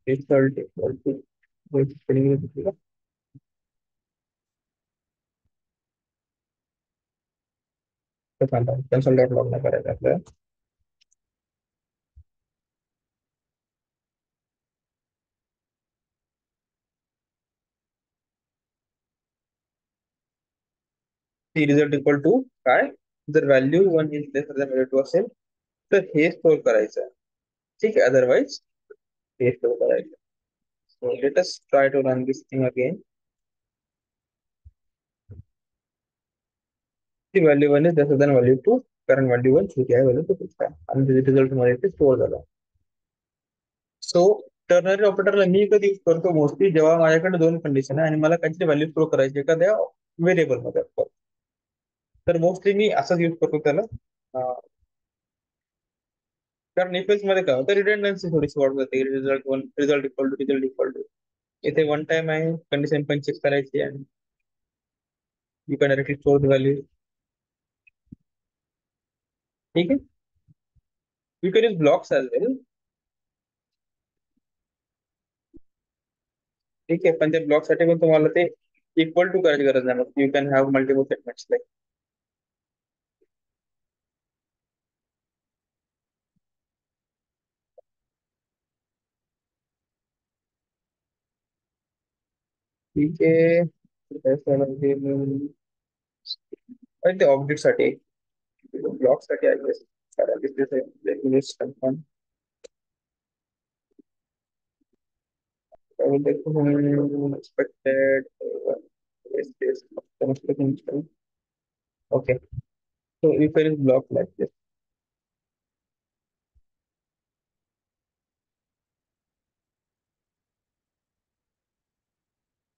S1: रिझल्ट इक्वल टू कन्सोल.लॉग नाही करायचं आपल्याला. रिझल्ट इक्वल टू काय, जर value 1 is lesser than value 2 असेल तर हे स्टोअर करायचं. ठीक आहे, अदरवाईज हे स्टोअर करायचं. So let us try to run this thing again. The value 1 is lesser than value 2. Current value 1 छोटी आहे value 2 पेक्षा आणि त्याचा result मध्ये ते store झाला. सो टर्नरी ऑपरेटरला मी कधी यूज करतो मोस्टली जेव्हा माझ्याकडे दोन कंडिशन आहे आणि मला काहीतरी व्हॅल्यू स्टोर करायची एखाद्या व्हेरिएबल मध्ये. तर मोस्टली मी असंच यूज करतो त्याला. कारण इफेक्ट मध्ये काय होतं रिडंडन्सी थोडीशी वाढ जाते. रिझल्ट इक्वल टू इथे वन टाइम आहे कंडिशन पण चेक करायची आहे. You can directly store the value. ठीक आहे. You can use blocks as well. ठीक आहे. पण त्या ब्लॉक साठी पण तुम्हाला ते इक्वल टू करायची गरज नाही. मग you can have multiple segments like. ठीक आहे. आणि ते ऑब्जेक्ट साठी ब्लॉक साठी I guess confirm. Expected. Yes. Okay. So if there is block like this.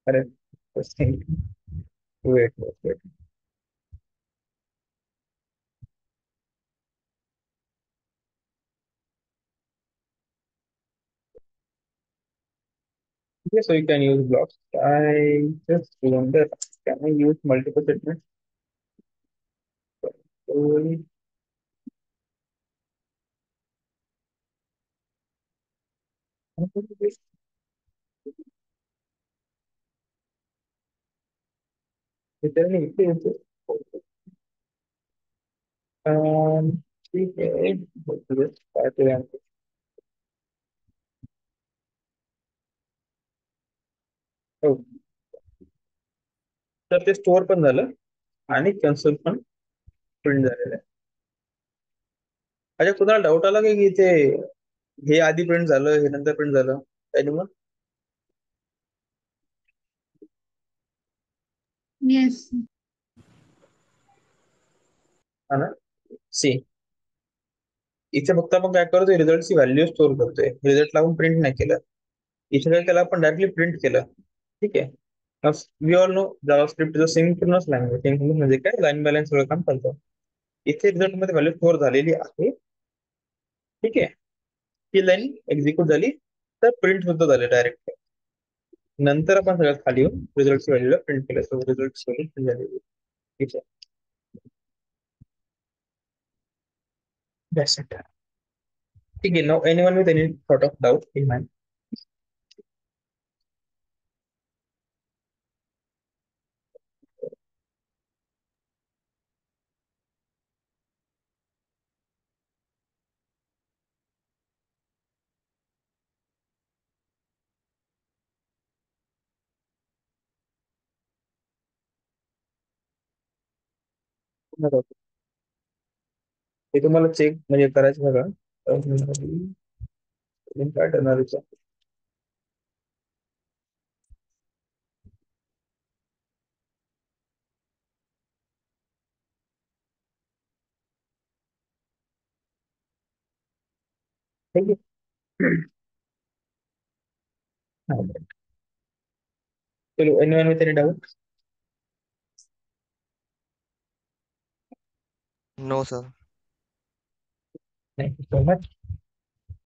S1: Correct. Just think. Wait. Okay, so you can use blocks. I just wonder, can I use multiple segments? So, is there any issue? ठीक है. Let's try to answer. Oh. तर ते store पण झालं आणि console पण print झालेलं आहे. अच्छा कुणाला डाऊट आला की इथे हे आधी प्रिंट झालं हे नंतर प्रिंट झालं काही मग.
S6: Yes.
S1: हा ना. सी इथे फक्त आपण काय करतोय रिझल्टची व्हॅल्यू स्टोर करतोय. रिझल्टला आपण प्रिंट नाही केलं. इथे काय केलं आपण डायरेक्टली प्रिंट केलं. ठीक आहे. We all know JavaScript is a synchronous language. Synchronous म्हणजे काय लाईन बॅलन्स सगळं काम चालतं. इथे रिझल्ट मध्ये व्हॅल्यू स्टोर झालेली आहे. ठीक आहे. ही लाईन एक्झिक्यूट झाली तर प्रिंट सुद्धा झाले डायरेक्ट. नंतर आपण सगळ्यात खाली येऊन रिझल्टची व्हॅल्यूला प्रिंट केलं. सो रिझल्ट प्रिंट झालेली. ठीक आहे. That's it. ठीक आहे. Now anyone with any sort of doubt in mind? बरोबर. हे तुम्हाला चेक म्हणजे करायचं बघा. काय करणार आहे? ठीक आहे. हा, बरं. चलो anyone with any doubt?
S2: No, sir.
S1: Thank you so much.